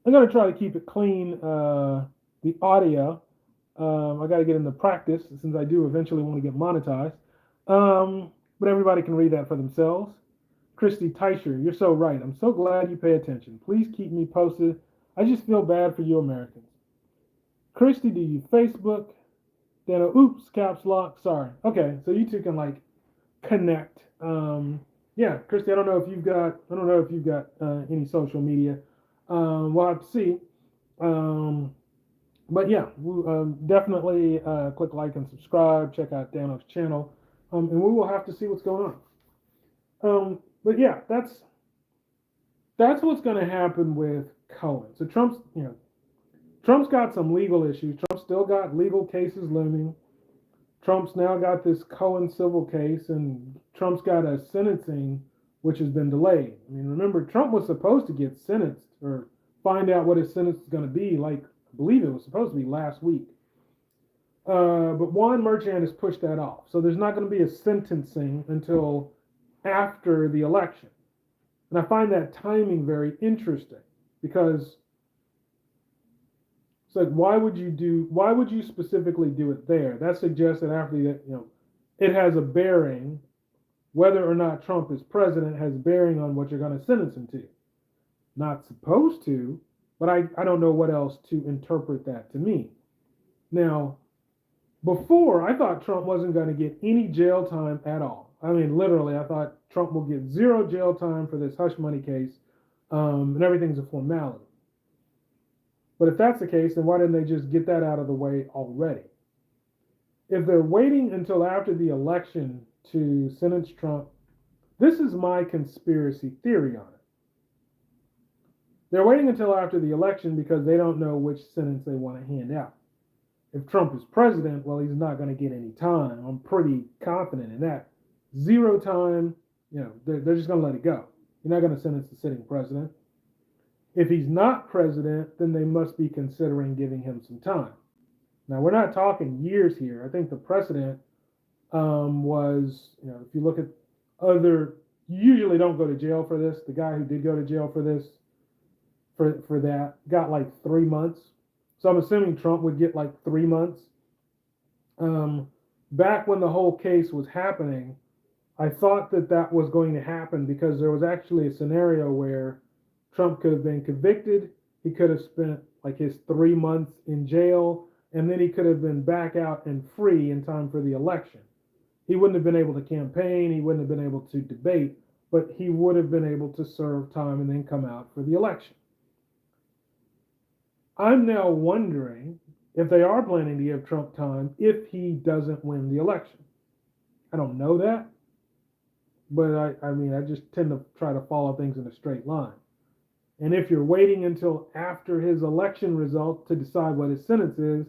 I'm going to try to keep it clean, the audio. I got to get into practice since I do eventually want to get monetized. But everybody can read that for themselves. Christy Teicher, you're so right. I'm so glad you pay attention. Please keep me posted. I just feel bad for you Americans. Christy, do you Facebook? Then, oops, caps lock. Sorry. Okay, so you two can connect. Yeah, Christy, I don't know if you've got any social media. We'll have to see. But yeah, definitely click like and subscribe. Check out Dano's channel, and we will have to see what's going on. But yeah, that's what's going to happen with Cohen. So Trump's got some legal issues. Trump's still got legal cases looming. Trump's now got this Cohen civil case, and Trump's got a sentencing which has been delayed. I mean, remember, Trump was supposed to get sentenced or find out what his sentence is going to be. Like, I believe it was supposed to be last week. But Juan Merchan has pushed that off. So there's not going to be a sentencing until after the election. And I find that timing very interesting because it's like, why would you specifically do it there? That suggests that after it has a bearing, whether or not Trump is president has bearing on what you're going to sentence him to. Not supposed to, but I don't know what else to interpret that to mean. Now, before, I thought Trump wasn't going to get any jail time at all. I mean, literally, I thought Trump will get zero jail time for this hush money case, and everything's a formality. But if that's the case, then why didn't they just get that out of the way already? If they're waiting until after the election to sentence Trump, this is my conspiracy theory on it. They're waiting until after the election because they don't know which sentence they want to hand out. If Trump is president, well, he's not going to get any time. I'm pretty confident in that. Zero time, they're just going to let it go. You're not going to sentence the sitting president. If he's not president, then they must be considering giving him some time. Now, we're not talking years here. I think the precedent was, if you look at you usually don't go to jail for this. The guy who did go to jail for this, for that, got like 3 months. So I'm assuming Trump would get like 3 months. Back when the whole case was happening, I thought that was going to happen because there was actually a scenario where Trump could have been convicted. He could have spent like his 3 months in jail, and then he could have been back out and free in time for the election. He wouldn't have been able to campaign. He wouldn't have been able to debate, but he would have been able to serve time and then come out for the election. I'm now wondering if they are planning to give Trump time if he doesn't win the election. I don't know that, but I just tend to try to follow things in a straight line. And if you're waiting until after his election result to decide what his sentence is,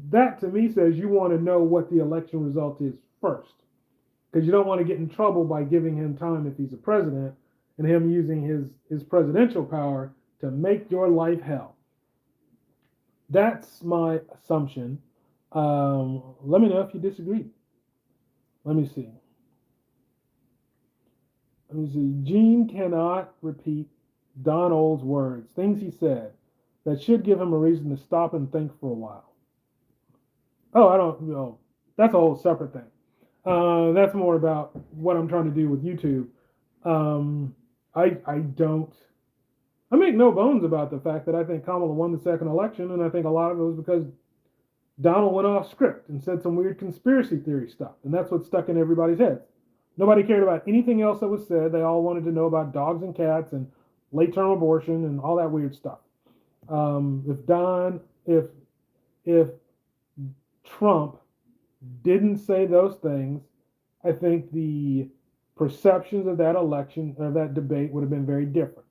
that to me says you want to know what the election result is first. Because you don't want to get in trouble by giving him time if he's a president and him using his presidential power to make your life hell. That's my assumption. Let me know if you disagree. Let me see. Gene cannot repeat Don Old's words, things he said that should give him a reason to stop and think for a while. Oh, I don't know. That's a whole separate thing. That's more about what I'm trying to do with YouTube. I make no bones about the fact that I think Kamala won the second election, and I think a lot of it was because Donald went off script and said some weird conspiracy theory stuff, and that's what stuck in everybody's heads. Nobody cared about anything else that was said. They all wanted to know about dogs and cats and late-term abortion and all that weird stuff. If Trump didn't say those things, I think the perceptions of that election or that debate would have been very different.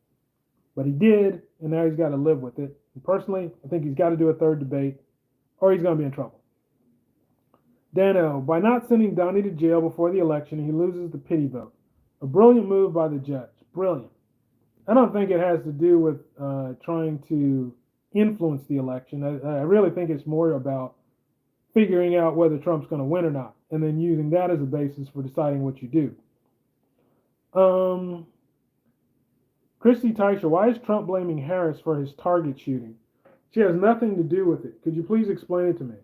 But he did, and now he's got to live with it. And personally, I think he's got to do a third debate, or he's going to be in trouble. Dano, by not sending Donnie to jail before the election, he loses the pity vote. A brilliant move by the judge. Brilliant. I don't think it has to do with trying to influence the election. I really think it's more about figuring out whether Trump's going to win or not, and then using that as a basis for deciding what you do. Christy Teicher, why is Trump blaming Harris for his Target shooting? She has nothing to do with it. Could you please explain it to me?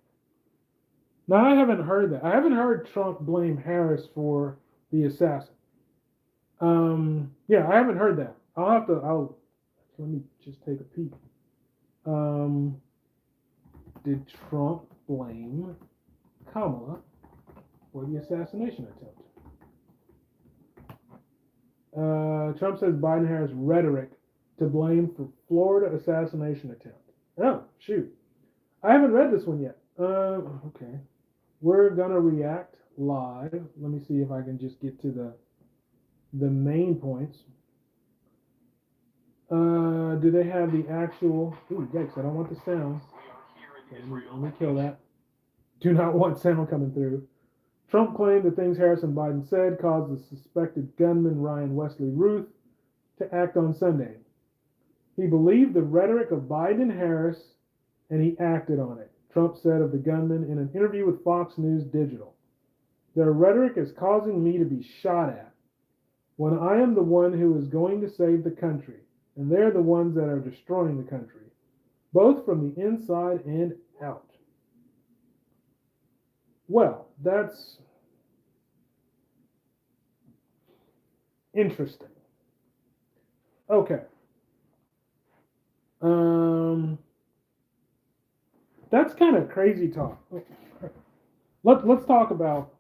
Now, I haven't heard that. I haven't heard Trump blame Harris for the assassin. Yeah, I haven't heard that. Let me just take a peek. Did Trump blame Kamala for the assassination attempt? Trump says Biden has rhetoric to blame for Florida assassination attempt. Oh, shoot. I haven't read this one yet. Okay. We're going to react live. Let me see if I can just get to the main points. Do they have the actual? Ooh, yikes! I don't want the sound. Okay, let me kill that. Do not want sound coming through. Trump claimed the things Harris and Biden said caused the suspected gunman Ryan Wesley Ruth to act on Sunday. He believed the rhetoric of Biden and Harris, and he acted on it, Trump said of the gunman in an interview with Fox News Digital. Their rhetoric is causing me to be shot at when I am the one who is going to save the country, and they're the ones that are destroying the country, both from the inside and out. Well, that's interesting. Okay. Um, that's kind of crazy talk. Let's talk about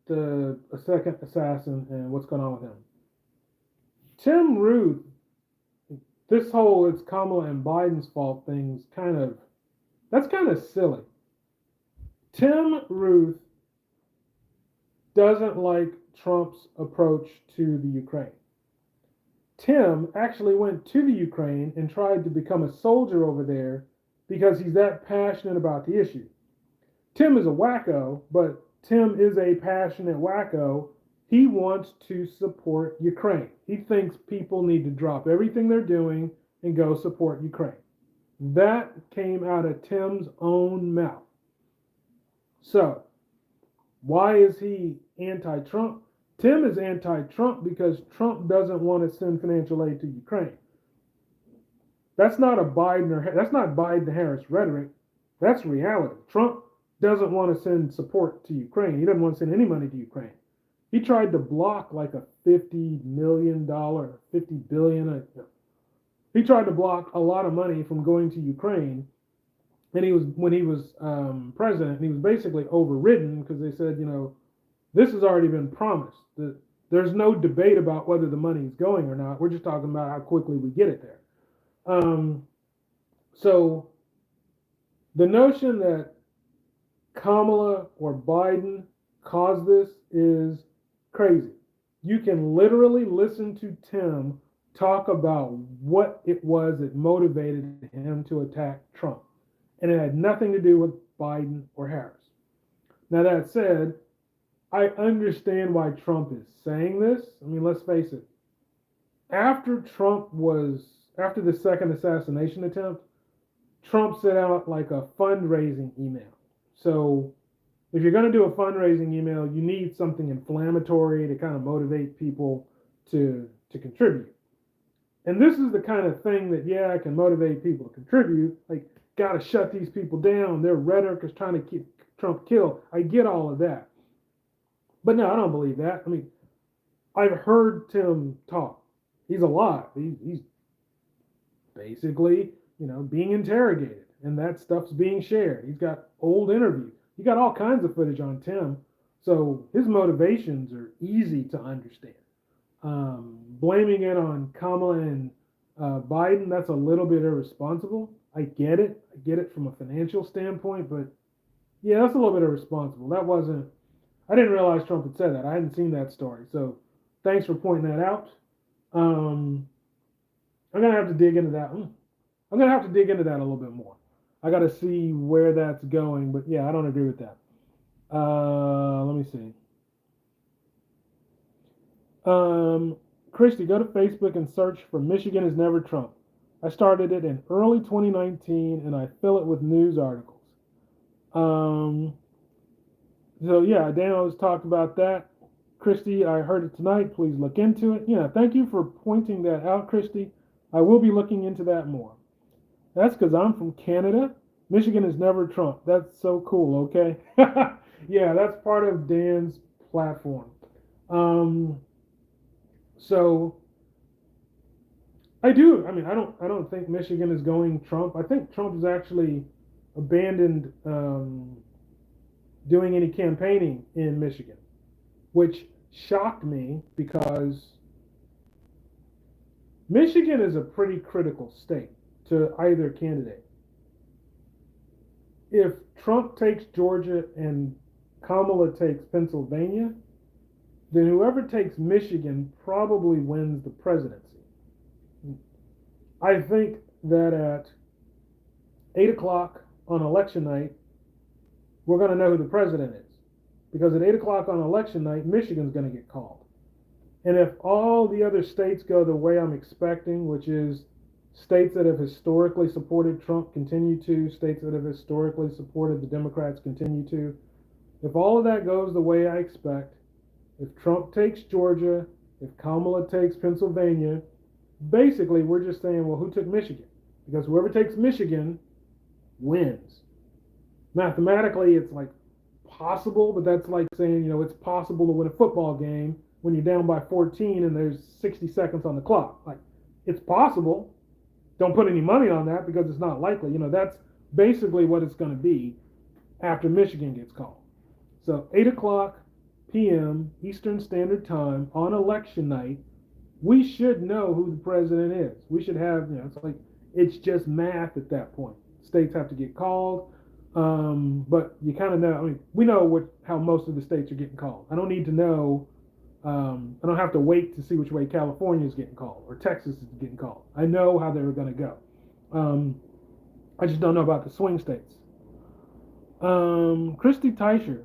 the second assassin and what's going on with him. Tim Ruth, this whole it's Kamala and Biden's fault thing's that's kind of silly. Tim Ruth doesn't like Trump's approach to the Ukraine. Tim actually went to the Ukraine and tried to become a soldier over there because he's that passionate about the issue. Tim is a wacko, but Tim is a passionate wacko. He wants to support Ukraine. He thinks people need to drop everything they're doing and go support Ukraine. That came out of Tim's own mouth. So, why is he anti-Trump? Tim is anti-Trump because Trump doesn't want to send financial aid to Ukraine. That's not Biden Harris rhetoric. That's reality. Trump doesn't want to send support to Ukraine. He doesn't want to send any money to Ukraine. He tried to block like a $50 million, $50 billion. He tried to block a lot of money from going to Ukraine. And when he was president, he was basically overridden because they said, this has already been promised. There's no debate about whether the money is going or not. We're just talking about how quickly we get it there. So the notion that Kamala or Biden caused this is crazy. You can literally listen to Tim talk about what it was that motivated him to attack Trump. And it had nothing to do with Biden or Harris. Now, that said, I understand why Trump is saying this. I mean, let's face it. After the second assassination attempt, Trump sent out like a fundraising email. So if you're going to do a fundraising email, you need something inflammatory to kind of motivate people to contribute. And this is the kind of thing that, can motivate people to contribute. Like, got to shut these people down. Their rhetoric is trying to keep Trump killed. I get all of that. But no, I don't believe that. I mean, I've heard Tim talk. He's alive. He's basically, being interrogated. And that stuff's being shared. He's got old interviews. You got all kinds of footage on Tim. So his motivations are easy to understand. Blaming it on Kamala and Biden, that's a little bit irresponsible. I get it. I get it from a financial standpoint, but yeah, that's a little bit irresponsible. I didn't realize Trump had said that. I hadn't seen that story. So thanks for pointing that out. I'm going to have to dig into that. I'm going to have to dig into that a little bit more. I got to see where that's going, but yeah, I don't agree with that. Let me see. Christy, go to Facebook and search for Michigan is Never Trump. I started it in early 2019 and I fill it with news articles. So yeah, Dan always talked about that. Christy, I heard it tonight. Please look into it. Yeah, thank you for pointing that out, Christy. I will be looking into that more. That's because I'm from Canada. Michigan is never Trump. That's so cool, okay? Yeah, that's part of Dan's platform. So I don't think Michigan is going Trump. I think Trump has actually abandoned doing any campaigning in Michigan, which shocked me because Michigan is a pretty critical state to either candidate. If Trump takes Georgia and Kamala takes Pennsylvania, then whoever takes Michigan probably wins the presidency. I think that at 8 o'clock on election night, we're going to know who the president is. Because at 8 o'clock on election night, Michigan's going to get called. And if all the other states go the way I'm expecting, which is states that have historically supported Trump continue to, states that have historically supported the Democrats continue to, if all of that goes the way I expect, if Trump takes Georgia, if Kamala takes Pennsylvania, basically we're just saying, well, who took Michigan? Because whoever takes Michigan wins. Mathematically, it's like possible, but that's like saying, it's possible to win a football game when you're down by 14 and there's 60 seconds on the clock. Like, it's possible. Don't put any money on that because it's not likely. That's basically what it's going to be after Michigan gets called. So 8 o'clock p.m. Eastern Standard Time on election night, we should know who the president is. We should have, it's just math at that point. States have to get called. But you kind of know, we know how most of the states are getting called. I don't need to know, I don't have to wait to see which way California is getting called or Texas is getting called. I know how they're going to go. I just don't know about the swing states. Christy Teicher,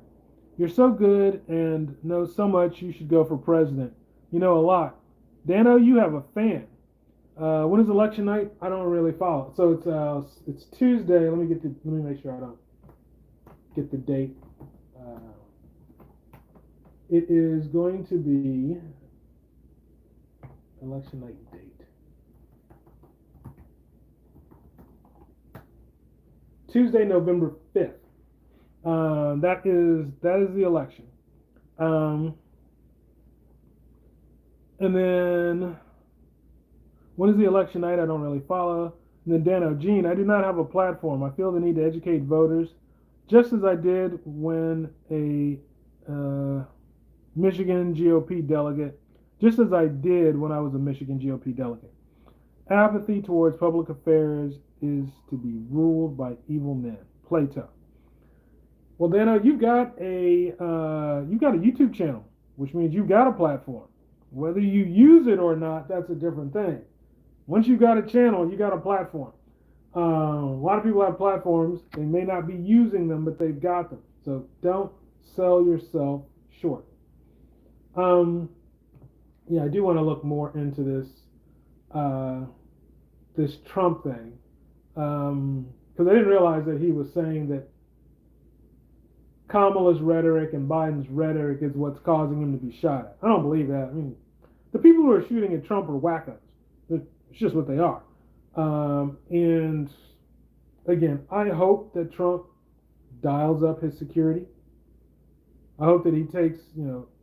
you're so good and know so much you should go for president. You know a lot. Dano, you have a fan. When is election night? I don't really follow. So it's Tuesday. Let me make sure I don't get the date. It is going to be election night date. Tuesday, November 5th. That is the election. And then when is the election night? I don't really follow. And then Dano, Gene, I do not have a platform. I feel the need to educate voters, just as I did when a Michigan GOP delegate, just as I did when I was a Michigan GOP delegate. Apathy towards public affairs is to be ruled by evil men. Plato. Well, Dano, you've got a YouTube channel, which means you've got a platform. Whether you use it or not, that's a different thing. Once you've got a channel, you got a platform. A lot of people have platforms. They may not be using them, but they've got them. So don't sell yourself short. Yeah, I do want to look more into this Trump thing, because I didn't realize that he was saying that Kamala's rhetoric and Biden's rhetoric is what's causing him to be shot at. I don't believe that. The people who are shooting at Trump are wackos. It's just what they are. And again, I hope that Trump dials up his security. I hope that he takes,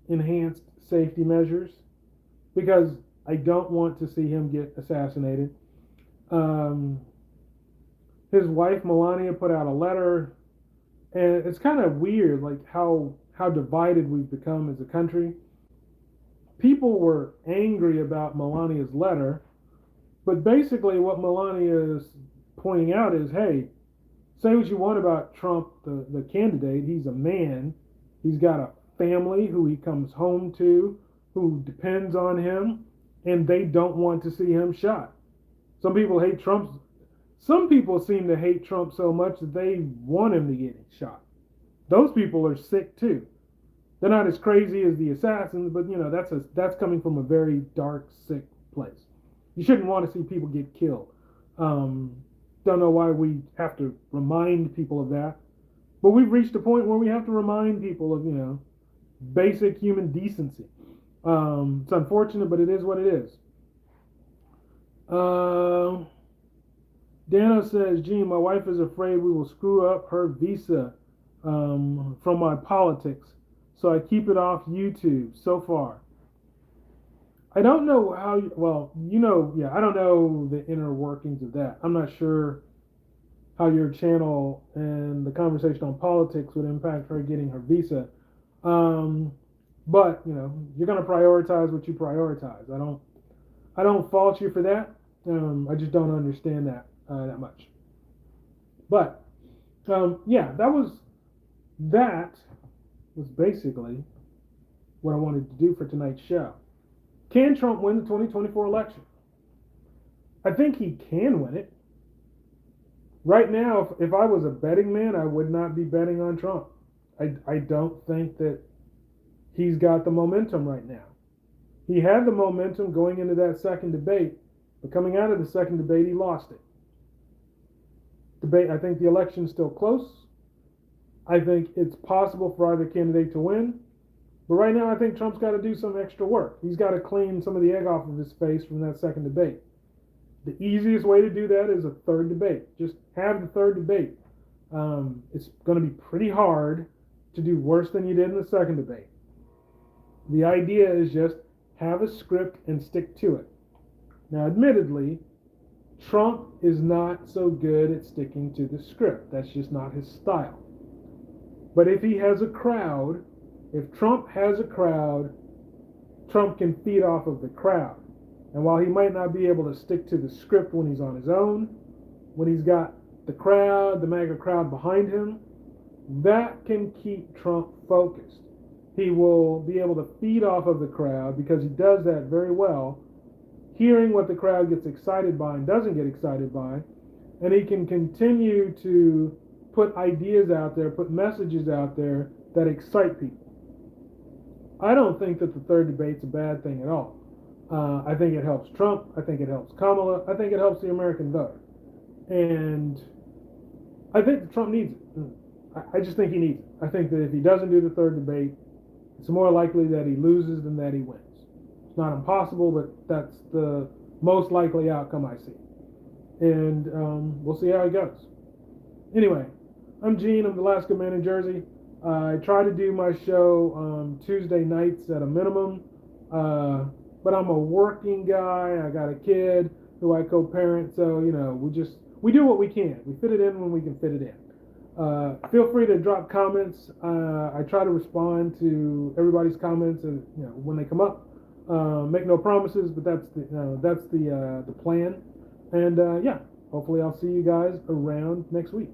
enhanced safety measures, because I don't want to see him get assassinated. His wife Melania put out a letter, and it's kind of weird, like how divided we've become as a country. People were angry about Melania's letter, but basically what Melania is pointing out is, hey, say what you want about Trump, the candidate. He's a man. He's got a family who he comes home to, who depends on him, and they don't want to see him shot. Some people hate Trump. Some people seem to hate Trump so much that they want him to get shot. Those people are sick too. They're not as crazy as the assassins, but that's coming from a very dark, sick place. You shouldn't want to see people get killed. Don't know why we have to remind people of that, but we've reached a point where we have to remind people of basic human decency. It's unfortunate, but it is what it is. Dano says, Gene, my wife is afraid we will screw up her visa from my politics, so I keep it off YouTube so far. I don't know how, I don't know the inner workings of that. I'm not sure how your channel and the conversation on politics would impact her getting her visa. But, you're going to prioritize what you prioritize. I don't fault you for that. I just don't understand that much. But, that was basically what I wanted to do for tonight's show. Can Trump win the 2024 election? I think he can win it. Right now, if I was a betting man, I would not be betting on Trump. I don't think that he's got the momentum right now. He had the momentum going into that second debate, but coming out of the second debate, he lost it. I think the election's still close. I think it's possible for either candidate to win. But right now, I think Trump's got to do some extra work. He's got to clean some of the egg off of his face from that second debate. The easiest way to do that is a third debate. Just have the third debate. It's going to be pretty hard to do worse than you did in the second debate. The idea is just have a script and stick to it. Now, admittedly, Trump is not so good at sticking to the script. That's just not his style. But if he has a crowd, if Trump has a crowd, Trump can feed off of the crowd. And while he might not be able to stick to the script when he's on his own, when he's got the crowd, the MAGA crowd behind him, that can keep Trump focused. He will be able to feed off of the crowd because he does that very well, hearing what the crowd gets excited by and doesn't get excited by, and he can continue to put ideas out there, put messages out there that excite people. I don't think that the third debate's a bad thing at all. I think it helps Trump. I think it helps Kamala. I think it helps the American voter. And I think that Trump needs it. I just think he needs it. I think that if he doesn't do the third debate, it's more likely that he loses than that he wins. It's not impossible, but that's the most likely outcome I see. And we'll see how it goes. Anyway, I'm Gene. I'm the Alaska Man in Jersey. I try to do my show Tuesday nights at a minimum. But I'm a working guy. I got a kid who I co-parent. So, we do what we can. We fit it in when we can fit it in. Feel free to drop comments. I try to respond to everybody's comments when they come up. Make no promises, but that's the plan. And hopefully I'll see you guys around next week.